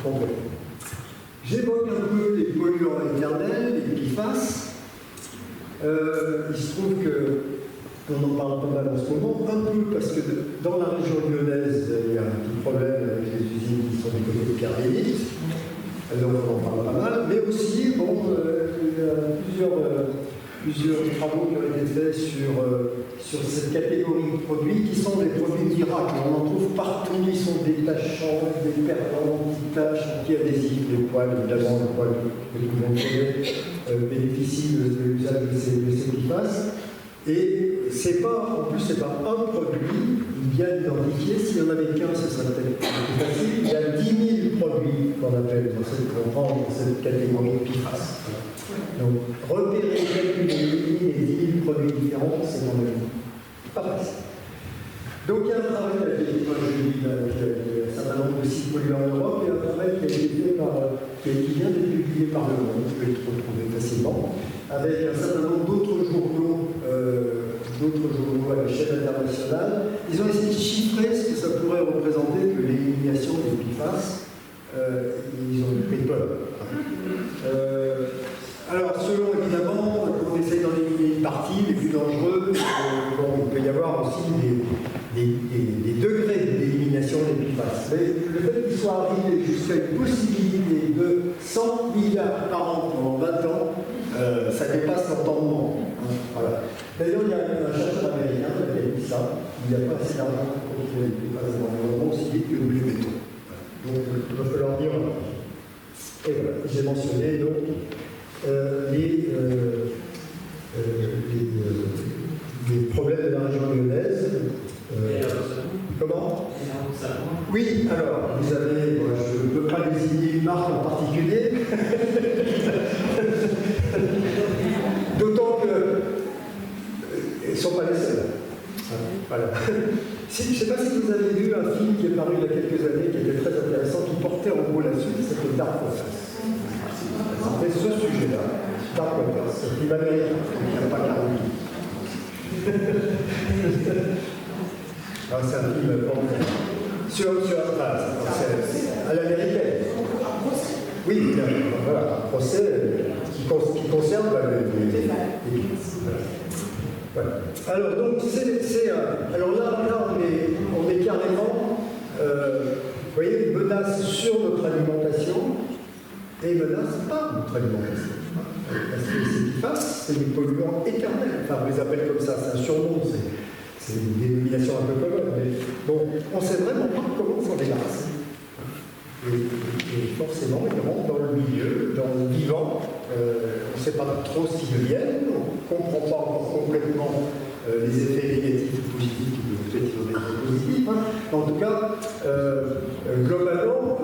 complètement. J'évoque un peu les polluants éternels, les PFAS. Il se trouve qu'on en parle pas mal en ce moment, un peu parce que dans la région lyonnaise, il y a un petit problème avec les usines qui sont du côté de Carbénite, donc on en parle pas mal, mais aussi, bon, il y a plusieurs travaux qui ont été faits sur cette catégorie de produits qui sont des produits miracles. On en trouve partout, ils sont détachants, des perdants, anti-taches, anti-adhésifs, des poils, évidemment, les poils que tout le monde connaît bénéficient de l'usage de ces PFAS. Et c'est pas, en plus, c'est pas un produit bien identifié. S'il n'y en avait qu'un, ce serait peut-être plus facile. Il y a 10 000 produits qu'on appelle qu'on prend dans cette catégorie PFAS. Donc, repérer, calculer, éliminer 10 000 produits différents, c'est quand même pas facile. Donc, il y a un travail avec un certain nombre de sites polluants en Europe, et un travail qui a été fait qui vient d'être publié par Le Monde, vous pouvez le retrouver facilement, avec un certain nombre d'autres journaux à l'échelle internationale. Ils ont essayé de chiffrer ce que ça pourrait représenter que l'élimination des PFAS. Ils ont pris peur. Alors, selon évidemment, on essaie d'en éliminer une partie, les plus dangereux, il peut y avoir aussi des degrés d'élimination des PFAS. Mais le fait qu'il soit arrivé jusqu'à une possibilité de 100 milliards par an pendant 20 ans, ça dépasse l'entendement. Voilà. D'ailleurs, il y a un chercheur américain qui a dit ça. Il n'y a pas assez d'argent pour contrôler les PFAS dans l'environnement aussi vite que nous les mettons. Donc, il va falloir dire. Et voilà, j'ai mentionné donc les problèmes de la région lyonnaise. Comment? Oui, alors, vous avez, moi, je ne peux pas désigner une marque en particulier, d'autant qu'ils ne sont pas les seuls. Voilà. Je ne sais pas si vous avez vu un film qui est paru il y a quelques années, qui était très intéressant, qui portait en gros là-dessus, qui s'appelait Dark Waters. C'était ce sujet-là, Dark Waters, c'est un film américain, qui n'a pas Caroline. C'est un film à l'américaine. Oui, voilà, un procès qui concerne les voilà. Alors, donc, alors là on est carrément, vous voyez, une menace sur notre alimentation et menace pas notre alimentation. Parce que ces PFAS, c'est des polluants éternels. Enfin, on les appelle comme ça, c'est un surnom, c'est une dénomination un peu commune, mais bon, on ne sait vraiment pas comment s'en débarrasser. Et forcément, ils rentrent dans le milieu, dans le vivant. On ne sait pas trop ce qu'ils deviennent, on ne comprend pas encore complètement les effets négatifs ou positifs qui peuvent être des effets positifs. En tout cas, globalement,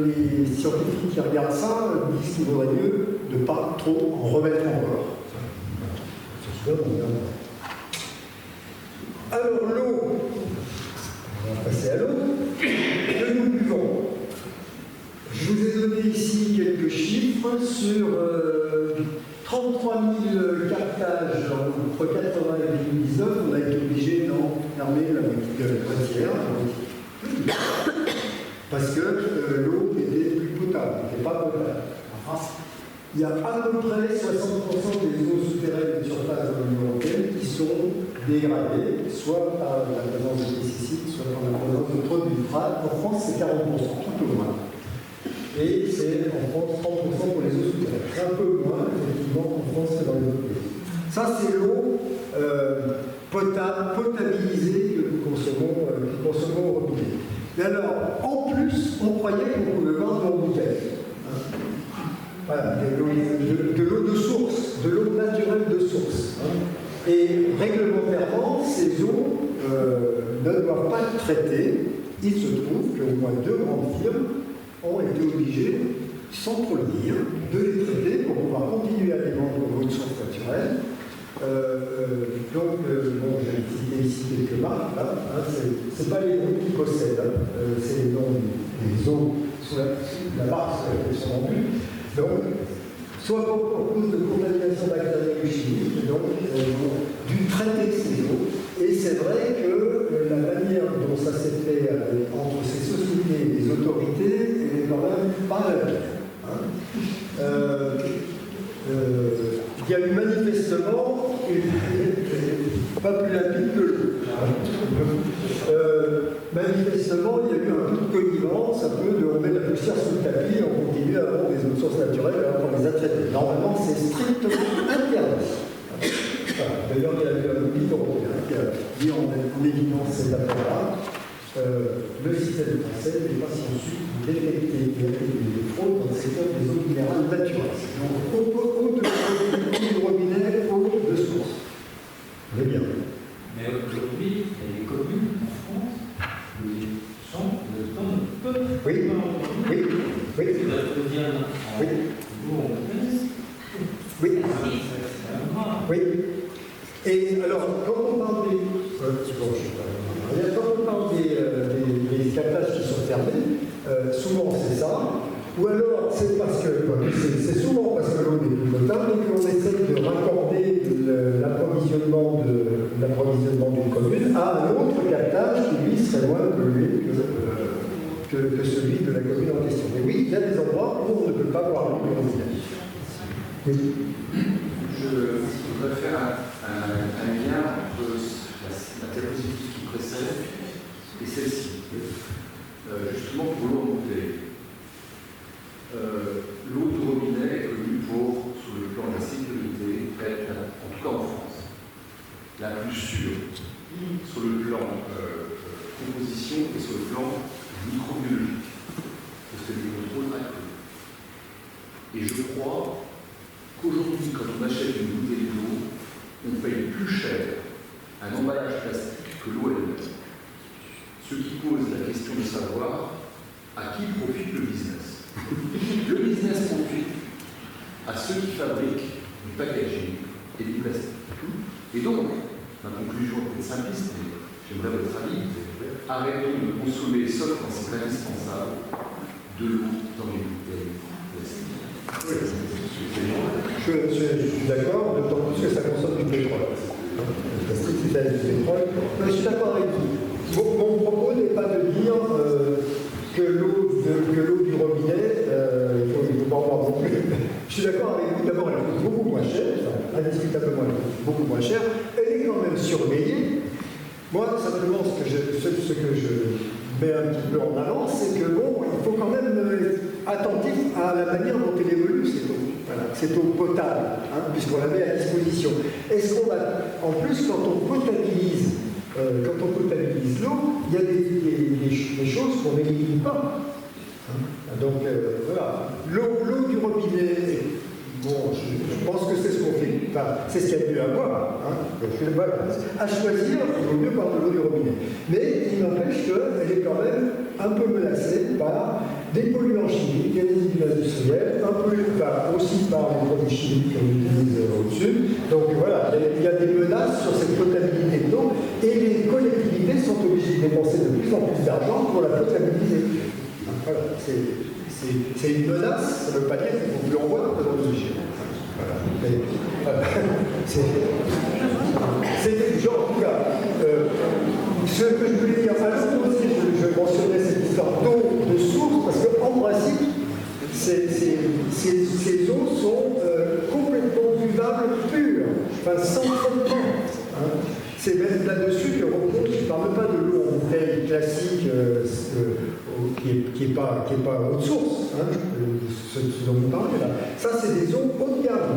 les scientifiques qui regardent ça disent qu'il vaudrait mieux de ne pas trop en remettre encore. Alors l'eau, on va passer à l'eau, que nous buvons. Je vous ai donné ici quelques chiffres sur 33 000 captages entre 80 et 2019. On a été obligé d'en fermé la moitié, parce que l'eau était plus potable, n'était pas potable. En France, il y a à peu près 60% des eaux souterraines de surface de l'Union européenne qui sont dégradées, soit par la présence de pesticides, soit par la présence de trop de nitrates. En France, c'est 40%, tout au moins. Et c'est en France 30% pour les eaux souterraines. C'est un peu moins, effectivement, en France que dans les autres pays. Ça, c'est l'eau potabilisée que nous consommons au robinet. Mais alors, en plus, on croyait qu'on pouvait boire de l'eau en bouteille. Voilà, de l'eau de source, de l'eau naturelle de source. Et réglementairement, ces eaux ne doivent pas être traitées. Il se trouve qu'au moins 2 grandes firmes ont été obligées, sans trop le dire, de les traiter pour pouvoir continuer à les vendre aux eaux de source naturelle. Donc, bon, j'ai cité ici quelques marques, là, c'est pas les groupes qui possèdent, c'est les noms des eaux sous la marque sur laquelle elles sont vendues. Donc, soit pour cause de contamination bactérienne ou chimique, donc dû traiter ces eaux. Et c'est vrai que la manière dont ça s'est fait entre ces sociétés et les autorités, elle est quand même pas la pire. Il y a eu manifestement, pas plus limpide que l'eau. Manifestement, il y a eu un peu de connivence, un peu de remettre la poussière sous le tapis, on continue à avoir des eaux de sources naturelles alors qu'on les a traitées. Normalement, c'est strictement interdit. Voilà. D'ailleurs, il y a eu un audit européen qui a mis en évidence cette affaire-là. Le système français n'est pas censé détecter des fraudes dans le secteur des eaux minérales naturelles. Donc, eau de robinet, eau de source. Très bien. Mais aujourd'hui, il y a des communes en France où les champs ne peuvent Oui. Oui. Oui. Oui. Oui. Et alors, quand on parle des captages qui sont fermés, souvent c'est ça, ou alors c'est parce que, c'est souvent parce que l'eau n'est plus potable et qu'on essaie de raccorder l'approvisionnement d'une commune à un autre captage qui lui serait moins pollué que celui de la commune en question. Mais oui, il y a des endroits où on ne peut pas boire l'eau de robinet. Oui. Je voudrais faire un lien entre la diapositive qui précède et celle-ci. Justement pour l'eau en bouteille. L'eau du robinet est connue pour, sur le plan de la sécurité, être, en tout cas en France, la plus sûre sur le plan composition et sur le plan microbiologique, parce que les contrôles actuels. Et je crois qu'aujourd'hui, quand on achète une bouteille d'eau, on paye plus cher un emballage plastique que l'eau elle-même. Ce qui pose la question de savoir à qui profite le business. Le business profite à ceux qui fabriquent du packaging et du plastique. Et donc, ma conclusion est peut-être simpliste, mais j'aimerais votre avis. Arrêtons de consommer, sauf quand c'est indispensable, de l'eau dans les bouteilles plastiques. Je suis d'accord, d'autant plus que ça consomme du pétrole. Le plastique, c'est du pétrole. Mais je suis d'accord avec vous. Mon propos n'est pas de dire que l'eau du robinet, il faut pas en boire non plus. Je suis d'accord avec vous, d'abord, elle coûte beaucoup moins cher, indiscutablement, elle coûte beaucoup moins cher. Elle est quand même surveillée. Moi, simplement, ce que je mets un petit peu en avant, c'est que bon, il faut quand même être attentif à la manière dont elle évolue, cette eau. Voilà, cette eau potable, puisqu'on la met à disposition. Est-ce qu'on va, en plus, quand on potabilise l'eau, il y a des choses qu'on n'élimine pas. Donc voilà, l'eau du robinet, bon, je pense que c'est ce qu'on fait, enfin, c'est ce qu'il y a de mieux à boire. Voilà. À choisir, il vaut mieux boire de l'eau du robinet. Mais il n'empêche qu'elle est quand même un peu menacée par des polluants chimiques, des résidus industriels, aussi par les produits chimiques qu'on utilise au-dessus. Donc voilà, il y a des menaces sur cette potabilité de l'eau et les collectivités sont obligées de dépenser de plus en plus d'argent pour la potabiliser. Voilà, c'est une menace, ça ne veut pas dire qu'il faut plus en boire dans nos hygiènes. Voilà. C'est genre, en tout cas. ce que je voulais dire, à l'opposé, je mentionnais cette histoire d'eau de source, parce qu'en principe, ces eaux sont complètement buvables pures, enfin sans traitement. Hein. C'est même là-dessus que repose, je ne parle pas de l'eau en bouteille classique qui n'est pas haute source, hein, ce dont vous parlez là. Ça, c'est des eaux haut de gamme.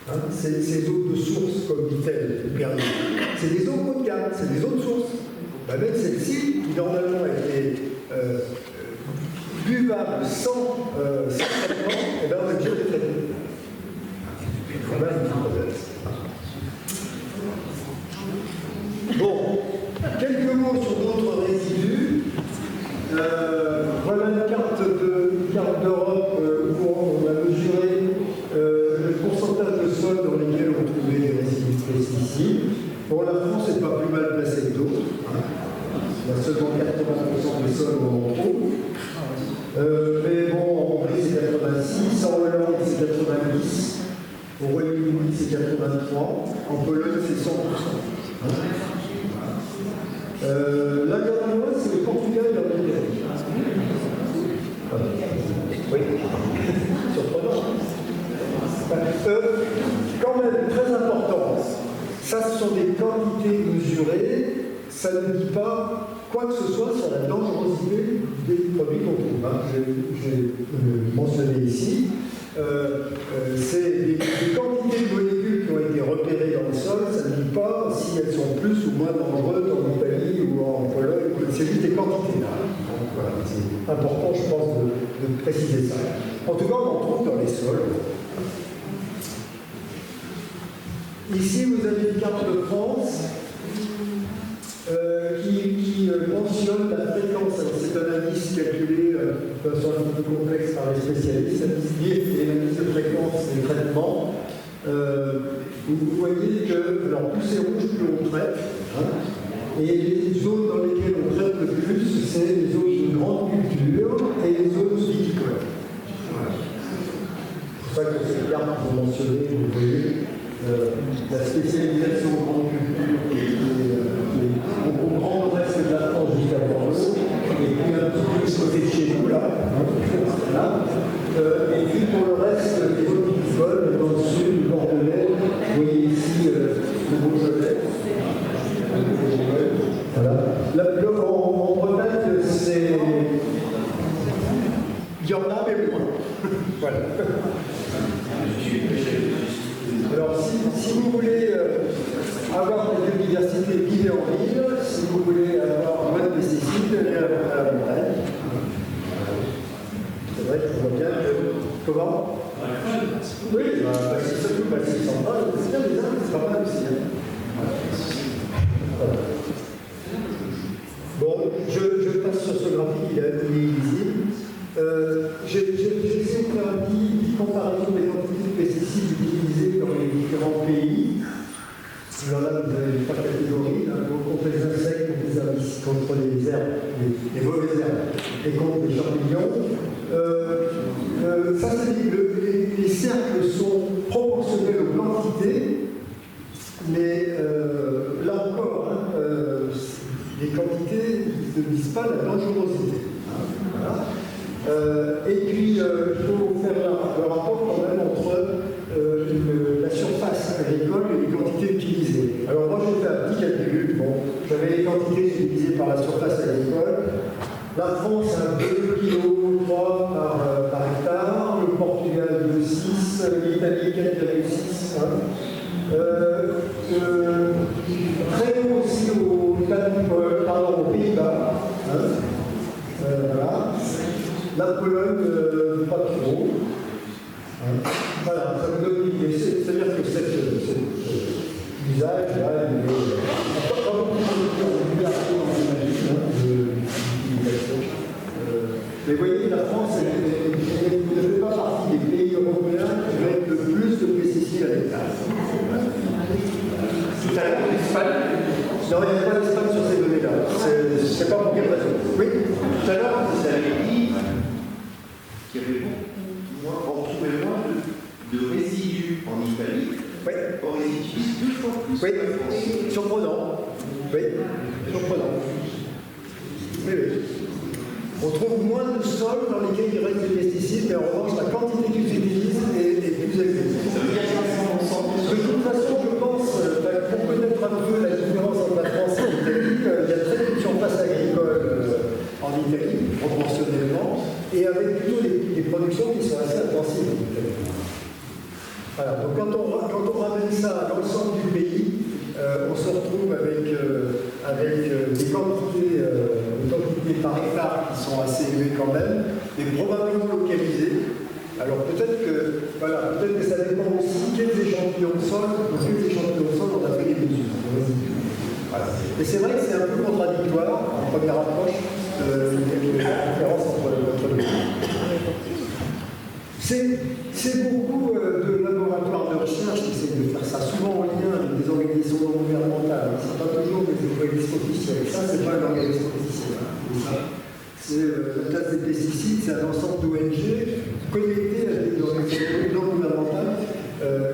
Hein, ces eaux de source, comme dit-elle, c'est des eaux haut de gamme, c'est des eaux de source. Ben, même celle-ci, qui normalement était buvable sans traitement, et bien on va dire des traitements. Bon, quelques mots sur d'autres résidus. Voilà une carte d'Europe où on a mesuré le pourcentage de sols dans lesquels on trouvait des résidus de pesticides. Bon, la France n'est pas plus mal placée que d'autres. Hein. Il y a seulement 80% des sols où on en trouve. Mais bon, en Hongrie c'est 86, en Hollande c'est 90, au Royaume-Uni c'est 83, en Pologne c'est 100%. La Grenouille, c'est le Portugal et l'Angleterre. Oui, surprenant. Quand même, très important, ça ce sont des quantités mesurées, ça ne dit pas quoi que ce soit sur la dangerosité des produits qu'on trouve. Hein. J'ai mentionné ici. C'est des quantités de molécules qui ont été repérées dans le sol, ça ne dit pas si elles sont plus ou moins dangereuses en Italie ou en Pologne, c'est juste des quantités. Donc voilà, c'est important, je pense, de préciser ça. En tout cas, on en trouve dans les sols. Ici, vous avez une carte de France qui mentionne la fréquence. C'est un indice calculé de façon un peu complexe par les spécialistes. L'indice de fréquence des traitements. Vous voyez que, alors plus c'est rouge, plus on traite. Hein, et les zones dans lesquelles on traite le plus, c'est les zones de grande culture et les zones viticoles. Voilà. C'est pour ça que cette carte que vous mentionnez, vous voyez, la spécialisation en grande culture on comprend le reste de la France jusqu'à Bordeaux, et puis un petit peu du côté de chez nous, là, et puis pour le reste des zones viticoles, dans le sud, le Bordelais, vous voyez ici le Beaujolais. Voilà. En Bretagne, c'est. Il y en a, mais moins. Voilà. Alors, si vous voulez avoir de la biodiversité, vivez en ville. Si vous voulez avoir moins de pesticides, allez à la montagne. C'est vrai que je vois bien que. Comment? Oui, c'est surtout parce que c'est central. C'est bien les arbres, c'est pas mal aussi. Hein. Voilà. Bon, je passe sur ce graphique, il est lisible. J'ai essayé de faire une petite comparaison des quantités de pesticides utilisés dans les différents pays. Alors là, vous avez trois catégories, hein, contre les insectes, contre les herbes, les mauvaises herbes, et contre les champignons. Ça, c'est les cercles sont proportionnels aux quantités, mais là encore, hein, les quantités ne disent pas la dangerosité. Hein, voilà. Et puis, il faut faire le rapport quand même entre la surface agricole et les quantités utilisées. Alors moi, j'ai fait un petit calcul. Bon, j'avais les quantités utilisées par la surface agricole. La France a 2,3 kg par hectare, le Portugal 2,6, l'Italie 4,6. Hein. Très haut aussi aux Pays-Bas. Hein. Voilà. La Pologne, pas trop. Hein. Voilà, ça vous donne une idée. C'est-à-dire que cet usage, là, il est pas beaucoup mais vous voyez, la France, elle ne fait pas partie des pays européens qui mettent le plus de pesticides à l'hectare. Tout à l'heure, l'Espagne. Non, il n'y a pas d'Espagne sur ces données-là. C'est pas pour quelle raison. Oui. Tout à l'heure, vous avez dit qu'il y avait on trouvait moins de résidus en Italie. Oui. On les utilise 2 fois plus. Oui. Surprenant. Oui, surprenant. Oui, oui. On trouve moins de sols dans lesquels il reste des pesticides, mais en revanche, la quantité qu'ils utilisent est plus élevée. De toute façon, je pense, pour connaître un peu la différence entre la France et l'Italie, il y a très peu de surface agricole en Italie, proportionnellement, et avec plutôt des productions qui sont assez intensives en Italie. Voilà, donc quand on ramène ça à l'ensemble du pays, on se retrouve avec des quantités par hectare qui sont assez élevées quand même, mais probablement localisées. Alors peut-être que ça dépend aussi quels échantillons de sol, on a fait les mesures. Voilà. Mais c'est vrai que c'est un peu contradictoire en première approche la différence entre les deux. C'est beaucoup de laboratoires de recherche qui essaient de faire ça, souvent en lien avec des organisations non gouvernementales. Ce n'est pas toujours des organismes officiels. Ça, c'est pas un organisme officiel. C'est la classe des pesticides, c'est un ensemble d'ONG connectés à des organisations non gouvernementales,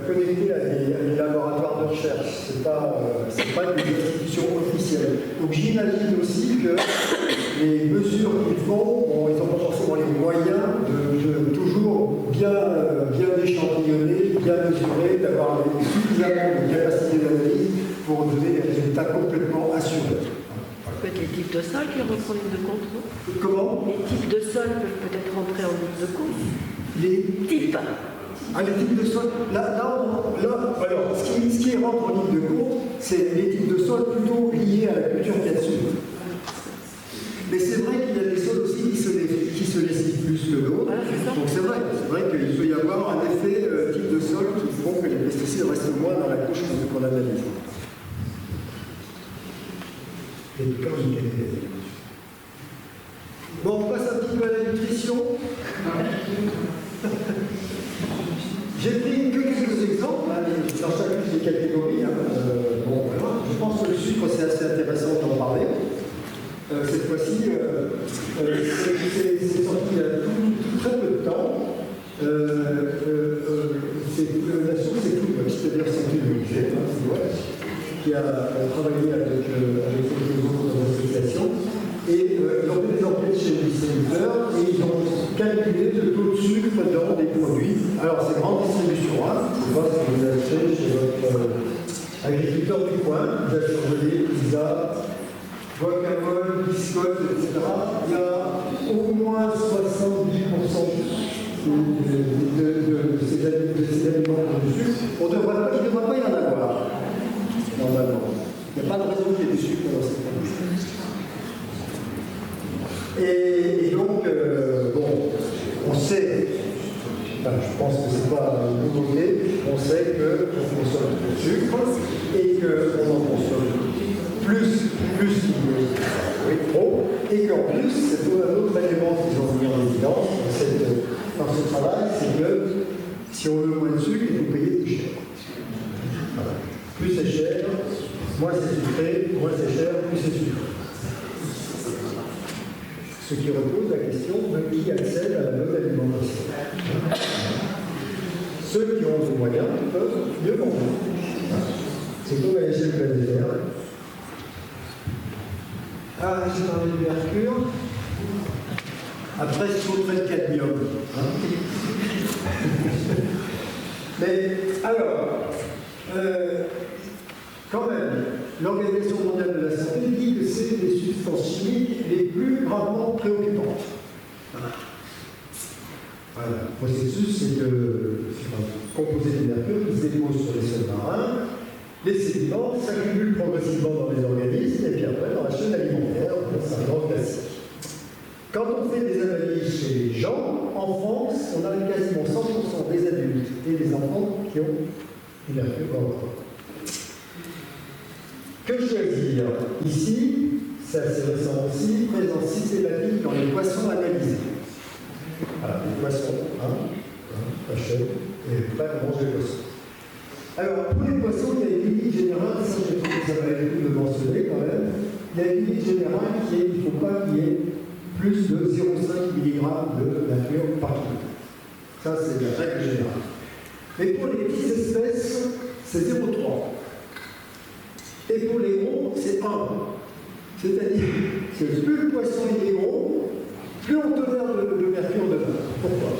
connectés à des laboratoires de recherche. Ce n'est pas des institutions officielles. Donc j'imagine aussi que les mesures qu'ils font, ils n'ont pas forcément les moyens de toujours bien échantillonner, bien mesurer, d'avoir suffisamment de capacité d'analyse pour donner des résultats complètement assurés. Peut-être les types de sols qui rentrent en ligne de compte, non? Comment? Les types de sols peuvent peut-être rentrer en ligne de compte. Les types. Ah, les types de sols. Alors, ce qui rentre en ligne de compte, c'est les types de sols plutôt liés à la culture qu'il y a dessus. Mais c'est vrai qu'il y a des sols aussi qui se lessivent plus que d'autres. Donc c'est vrai qu'il peut y avoir un effet type de sol qui font que les pesticides restent moins dans la couche qu'on analyse. Et du cas, bon, on passe un petit peu à la nutrition. J'ai pris que quelques exemples, dans chacune des catégories. Bon, voilà. Je pense que le sucre, c'est assez intéressant d'en parler. Cette fois-ci, c'est sorti il y a tout très peu de temps. La source est tout, c'est-à-dire c'est une ONG, qui a travaillé avec quelques autres associations. Et ils ont fait des enquêtes chez les distributeurs et ils ont calculé le taux de sucre dans des produits. Alors, c'est grande distribution, je vois ce que vous achetez chez votre agriculteur du coin, vous avez surgelé, pizza, guacamole, biscotte, etc. Il y a au moins 70% de ces aliments de sucre. Il ne devrait pas y en avoir, normalement. Il n'y a pas de raison qu'il y ait du sucre dans ces produits. Et donc, on sait, je pense que ce n'est pas une nouveauté, on sait qu'on consomme trop de sucre et qu'on en consomme plus trop, et qu'en plus, c'est un autre élément qu'ils ont mis en évidence dans ce travail, c'est que si on veut moins de sucre, il faut payer plus cher. Voilà. Plus c'est cher, moins c'est sucré, moins c'est cher, plus c'est sucré. Ce qui repose la question de qui accède à la bonne alimentation. Ceux qui ont les moyens peuvent mieux manger. C'est comme à l'échelle planétaire. Ah, j'ai parlé du mercure. Après, il faudrait le cadmium. Mais, alors, quand même, l'Organisation mondiale de la santé dit que c'est les substances chimiques les plus gravement préoccupantes. Voilà. Le processus, c'est un composé de mercure qui se dépose sur les sols marins. Les sédiments s'accumulent progressivement dans les organismes et puis après dans la chaîne alimentaire, c'est un grand classique. Quand on fait des analyses chez les gens, en France, on a quasiment 100% des adultes et des enfants qui ont du mercure dans leur corps. Que choisir? Ici, c'est assez récent aussi, présence systématique dans les poissons analysés. Voilà, les poissons, la chaîne, et pas manger les poissons. Alors, pour les poissons, il y a une limite générale, ça j'ai trouvé que ça valait le coup de mentionner quand même. Il y a une limite générale qui est qu'il ne faut pas qu'il y ait plus de 0,5 mg de mercure par kilo. Ça, c'est la règle générale. Mais pour les petites espèces, c'est 0,3. Et pour les gros, c'est 1. C'est-à-dire que plus le poisson est gros, plus on tolère de mercure dedans. Pourquoi?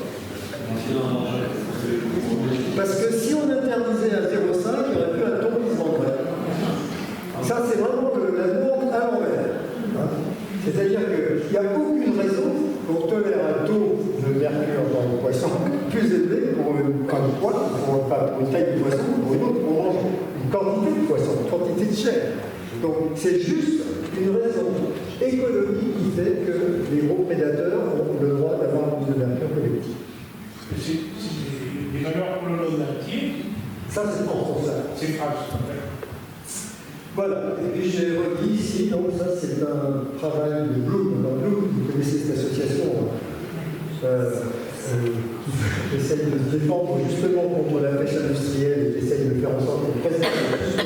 Parce que si on interdisait à 0,5, il n'y aurait plus un ton qui se vendrait. Ça, c'est vraiment la norme à l'envers. C'est-à-dire qu'il n'y a aucune raison qu'on tolère un taux de mercure dans le poisson plus élevé pour une taille de poisson, pour une autre, on mange une quantité de poisson, une quantité de chair. Donc c'est juste une raison économique qui fait que les gros prédateurs ont le droit d'avoir plus de mercure collective. C'est des valeurs colonatiques. Ça, c'est pour ça. C'est grave. Voilà, et puis j'ai redit ici, donc ça c'est un travail de Bloom. Alors Bloom, vous connaissez cette association qui essaye de se défendre justement contre la pêche industrielle et qui essaye de faire en sorte de préserver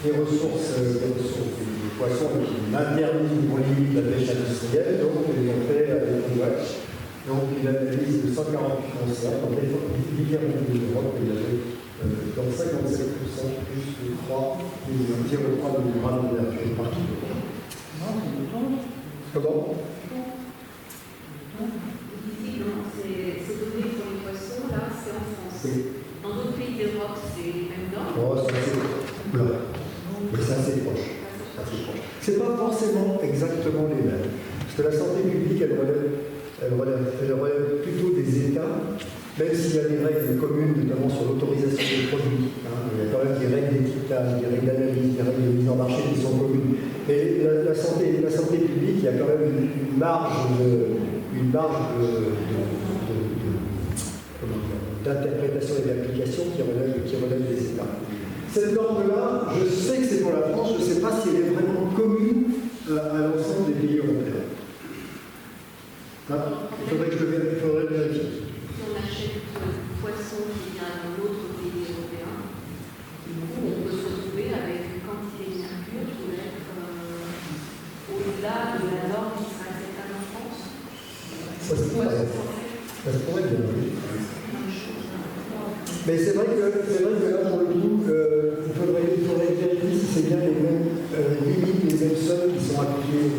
les ressources du poisson qui interdisent ou limitent la pêche industrielle. Donc ils ont fait avec une watch. Donc une analyse de 148 foncières dans différents pays d'Europe. Il y avait dans 57% plus de 0,3 mg de mercure par kilo. Comment? C'est donné pour les poissons, là, c'est en France. Oui. Dans d'autres pays d'Europe, c'est les mêmes normes. Oh, ça c'est là. Mais ça c'est proche. C'est pas forcément exactement les mêmes. Parce que la santé publique, elle relève plutôt des États, même s'il y a des règles communes, notamment sur l'autorisation des produits. Il y a quand même des règles d'étiquetage, des règles d'analyse, des règles de mise en marché qui sont communes. Mais la santé publique, il y a quand même une marge d'interprétation et d'application qui relève des États. Cette norme-là, je sais que c'est pour la France, je ne sais pas si elle est vraiment commune à l'ensemble des pays européens. Il faudrait que je le vérifie. Si on achète du poisson qui vient d'un autre pays européen, du coup, on peut se retrouver avec une quantité de mercure qui va être au-delà de la norme qui sera acceptable en France. Ça se pourrait bien, oui. Mais c'est vrai que là, pour le coup, il faudrait vérifier si c'est bien les mêmes limites, les mêmes seuils qui sont appliqués,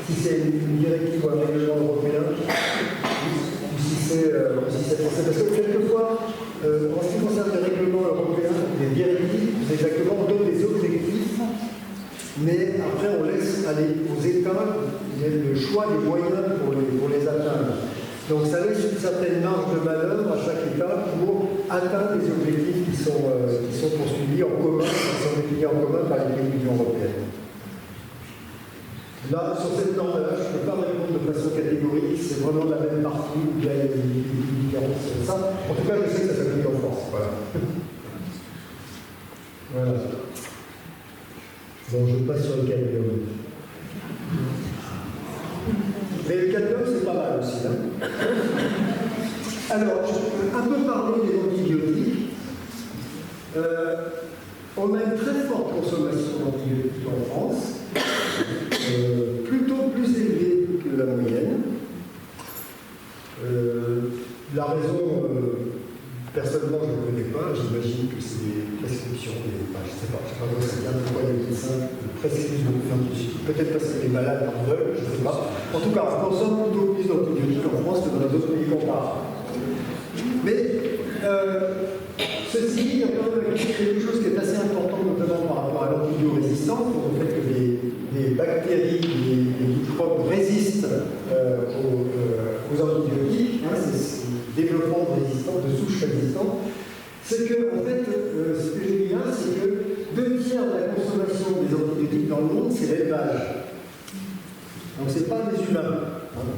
si c'est une directive ou un règlement européen, ou si c'est français. Parce que quelquefois, en ce qui concerne les règlements européens, les directives, exactement, on donne des objectifs, mais après on laisse aller aux États le choix des moyens pour les atteindre. Donc ça laisse une certaine marge de manœuvre à chaque État pour atteindre les objectifs qui sont poursuivis en commun, qui sont définis en commun par les pays de l'Union européenne. Là, sur cette norme-là, je ne peux pas répondre de façon catégorique, c'est vraiment la même partie où il y a des différences. Ça, en tout cas, je sais que ça s'applique en France. Voilà. Voilà. Bon, je passe sur le cadmium. Mais le cadmium, c'est pas mal aussi. Hein. Alors, je peux un peu parler des antibiotiques. On a une très forte consommation d'antibiotiques en France, plutôt plus élevée que la moyenne. La raison, personnellement, je ne connais pas. J'imagine que c'est des prescriptions, je ne sais pas quoi ça vient, pourquoi les médecins prescrivent beaucoup d'antibiotiques. Peut-être parce que les malades en veulent, je ne sais pas. En tout cas, on consomme plutôt plus d'antibiotiques en France que dans les autres pays comparables. Mais ceci, il y a quand même quelque chose qui est assez important, notamment par rapport à l'antibiorésistance, pour le fait que les bactéries, les microbes résistent aux antibiotiques, hein, c'est le développement de résistance, de souches résistantes. C'est que, en fait, ce que j'ai dit là, c'est que 2 tiers de la consommation des antibiotiques dans le monde, c'est l'élevage. Donc, ce n'est pas des humains. Hein.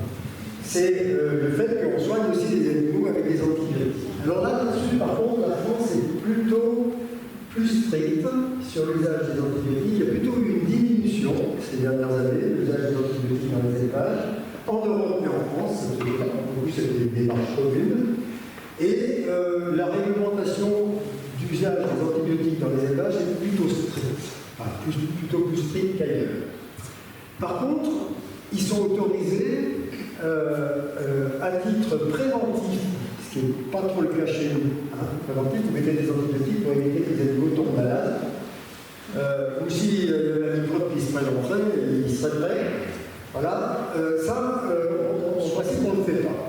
C'est le fait qu'on soigne aussi les animaux avec des antibiotiques. Alors là-dessus, par contre, la France est plutôt plus stricte sur l'usage des antibiotiques. Il y a plutôt eu une diminution ces dernières années de l'usage des antibiotiques dans les élevages, en Europe et en France. En plus, c'est des démarches communes. Et la réglementation d'usage des antibiotiques dans les élevages est plutôt stricte, enfin, plutôt plus stricte qu'ailleurs. Par contre, ils sont autorisés à titre préventif, ce qui n'est pas trop le cas chez nous. Hein. Préventif, vous mettez des antibiotiques pour éviter que les animaux tombent malades. ou si la microbe qui se présenterait, il serait prêt. Voilà, ça, en principe, on ne le fait pas.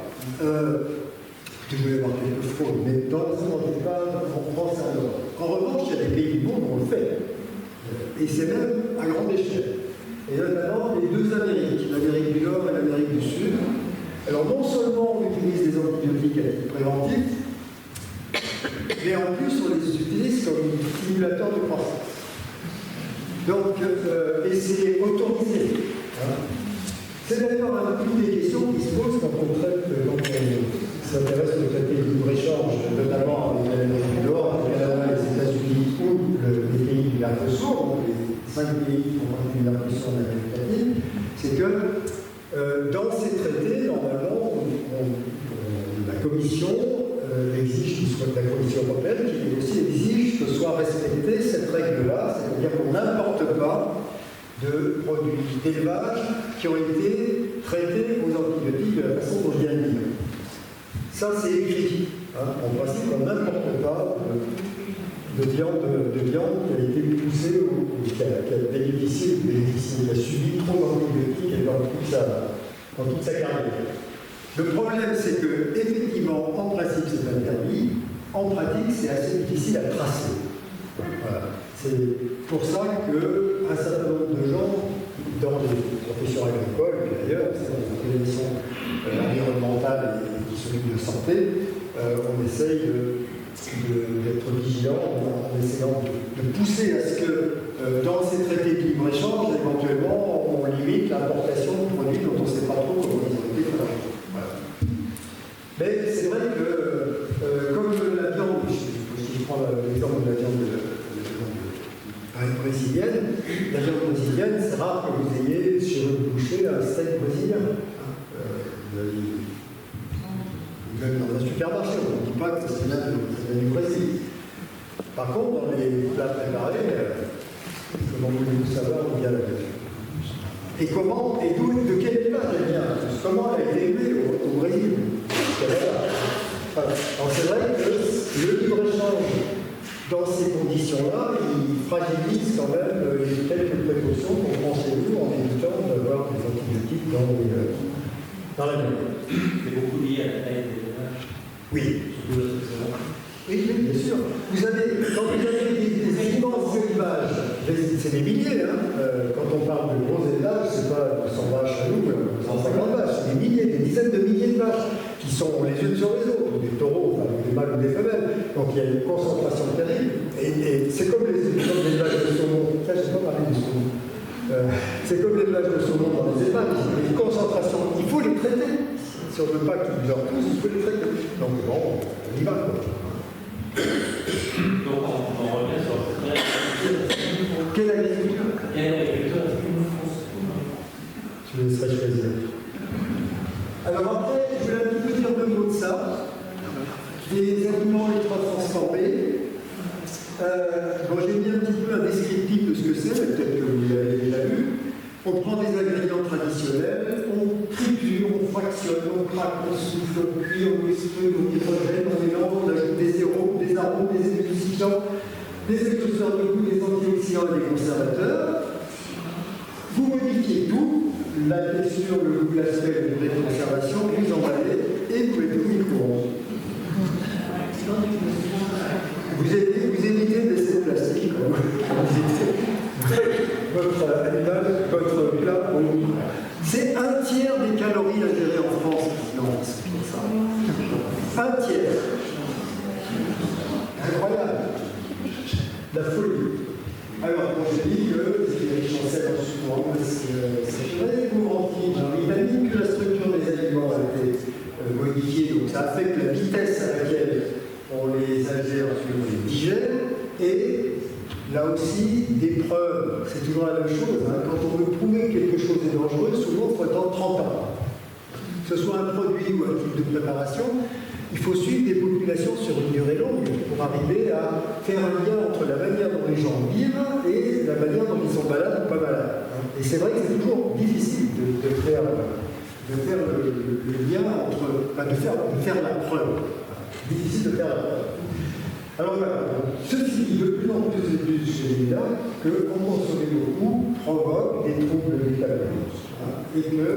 Il peut y avoir quelques fraudes, mais dans le cas, en France, c'est en Europe. En revanche, il y a des pays du monde où on le fait. Et c'est même à grande échelle. Et notamment les deux Amériques, l'Amérique du Nord et l'Amérique du Sud. Alors non seulement on utilise des antibiotiques à titre préventif, mais en plus on les utilise comme stimulateurs de croissance. Donc, et c'est autorisé. Hein. C'est d'ailleurs un peu des questions qui se posent quand on traite, quand on s'intéresse au traité de libre-échange, notamment avec l'Amérique du Nord, le Canada, les États-Unis ou les pays du Mercosur, donc les 5 pays qui font partie du Mercosur en Amérique latine, c'est que dans ces traités, normalement, la Commission exige, la Commission européenne, qui aussi exige que soit respectée cette règle-là, c'est-à-dire qu'on n'importe pas de produits d'élevage qui ont été traités aux antibiotiques de la façon dont je viens de dire. Ça, c'est écrit. Hein. En principe, on n'importe pas de viande qui a été poussée ou qui a bénéficié, qui a subi trop d'antibiotiques dans toute sa carrière. Le problème, c'est que, effectivement, en principe, c'est interdit. En pratique, c'est assez difficile à tracer. Voilà. C'est pour ça qu'un certain nombre de gens, dans les professions agricoles, et d'ailleurs, c'est dans les organisations environnementales et qui s'occupent de santé, on essaye d'être vigilant en essayant de pousser à ce que dans ces traités de libre-échange, éventuellement, on limite l'importation de produits dont on ne sait pas trop comment ils ont été fabriqués. Voilà. Mais c'est vrai que, comme la viande, si je prends l'exemple de la viande brésilienne, la viande brésilienne, c'est rare que vous ayez sur une bouchée un steak brésilien. Même dans un supermarché, on ne dit pas que c'est là du Brésil. Par contre, dans les plats préparés, comment voulez-vous savoir où vient la viande? Et comment, et de quel élevage elle vient? Comment elle a été élevée au Brésil? Voilà. Alors c'est vrai que le libre-échange, dans ces conditions-là, il fragilise quand même les quelques précautions qu'on prend chez nous en évitant d'avoir des antibiotiques dans la viande. C'est beaucoup lié à la taille des élevages. Oui. Oui, bien sûr. Quand vous avez des immenses élevages, c'est des milliers, hein. Quand on parle de gros élevages, c'est pas 100 vaches à nous, 150 vaches, c'est des milliers, des dizaines de milliers de vaches qui sont les unes sur les autres, des taureaux, enfin, des mâles ou des femelles. Donc il y a une concentration terrible. Et c'est comme l'élevage de saumon. Ça, je n'ai pas parlé du saumon. C'est comme l'élevage de saumon dans les élevages. Il y a une concentration. Il faut les traiter. Si on ne veut pas qu'ils meurent tous, il faut les traiter. Donc bon, on y va. Donc on revient sur quelle agriculture? Je laisserai choisir. Alors après, je vais un petit peu dire deux mots de ça. Des aliments ultra-transformés. Bon, j'ai mis un petit peu un descriptif de ce que c'est, peut-être que vous l'avez déjà vu. On prend des ingrédients traditionnels, on triture, on fractionne, on craque, on souffle, on cuit, on extrude, on hydrogène, on mélange, on ajoute des arômes, des émulsifiants, des exhausteurs de goût, des antioxydants et des conservateurs. Vous modifiez tout, la texture, le goût, l'aspect, la durée de conservation, vous emballez et vous mettez au micro-ondes. Vous évitez des essais de plastique. Votre animal, votre plat au micro. C'est un tiers des calories ingérées en France. Non, c'est pas ça. Un tiers. Incroyable. La folie. Alors, bon, j'ai dit que c'est riche en sel, en sucre, c'est très gourmandise, en vitamine, que la structure des aliments a été modifiée, donc ça affecte la vitesse à laquelle on les ingère, on les digère, et là aussi, des preuves, c'est toujours la même chose, hein. Quand on veut prouver que quelque chose est dangereux, souvent il faut attendre 30 ans. Que ce soit un produit ou un type de préparation, il faut suivre des populations sur une durée longue pour arriver à faire un lien entre la manière dont les gens vivent et la manière dont ils sont malades ou pas malades. Et c'est vrai que c'est toujours difficile de faire le lien entre, enfin de faire la preuve. Difficile de faire la preuve. Alors voilà, ceci dit de plus en plus chez les gars qu'en consommer beaucoup provoque des troubles métaboliques. Et que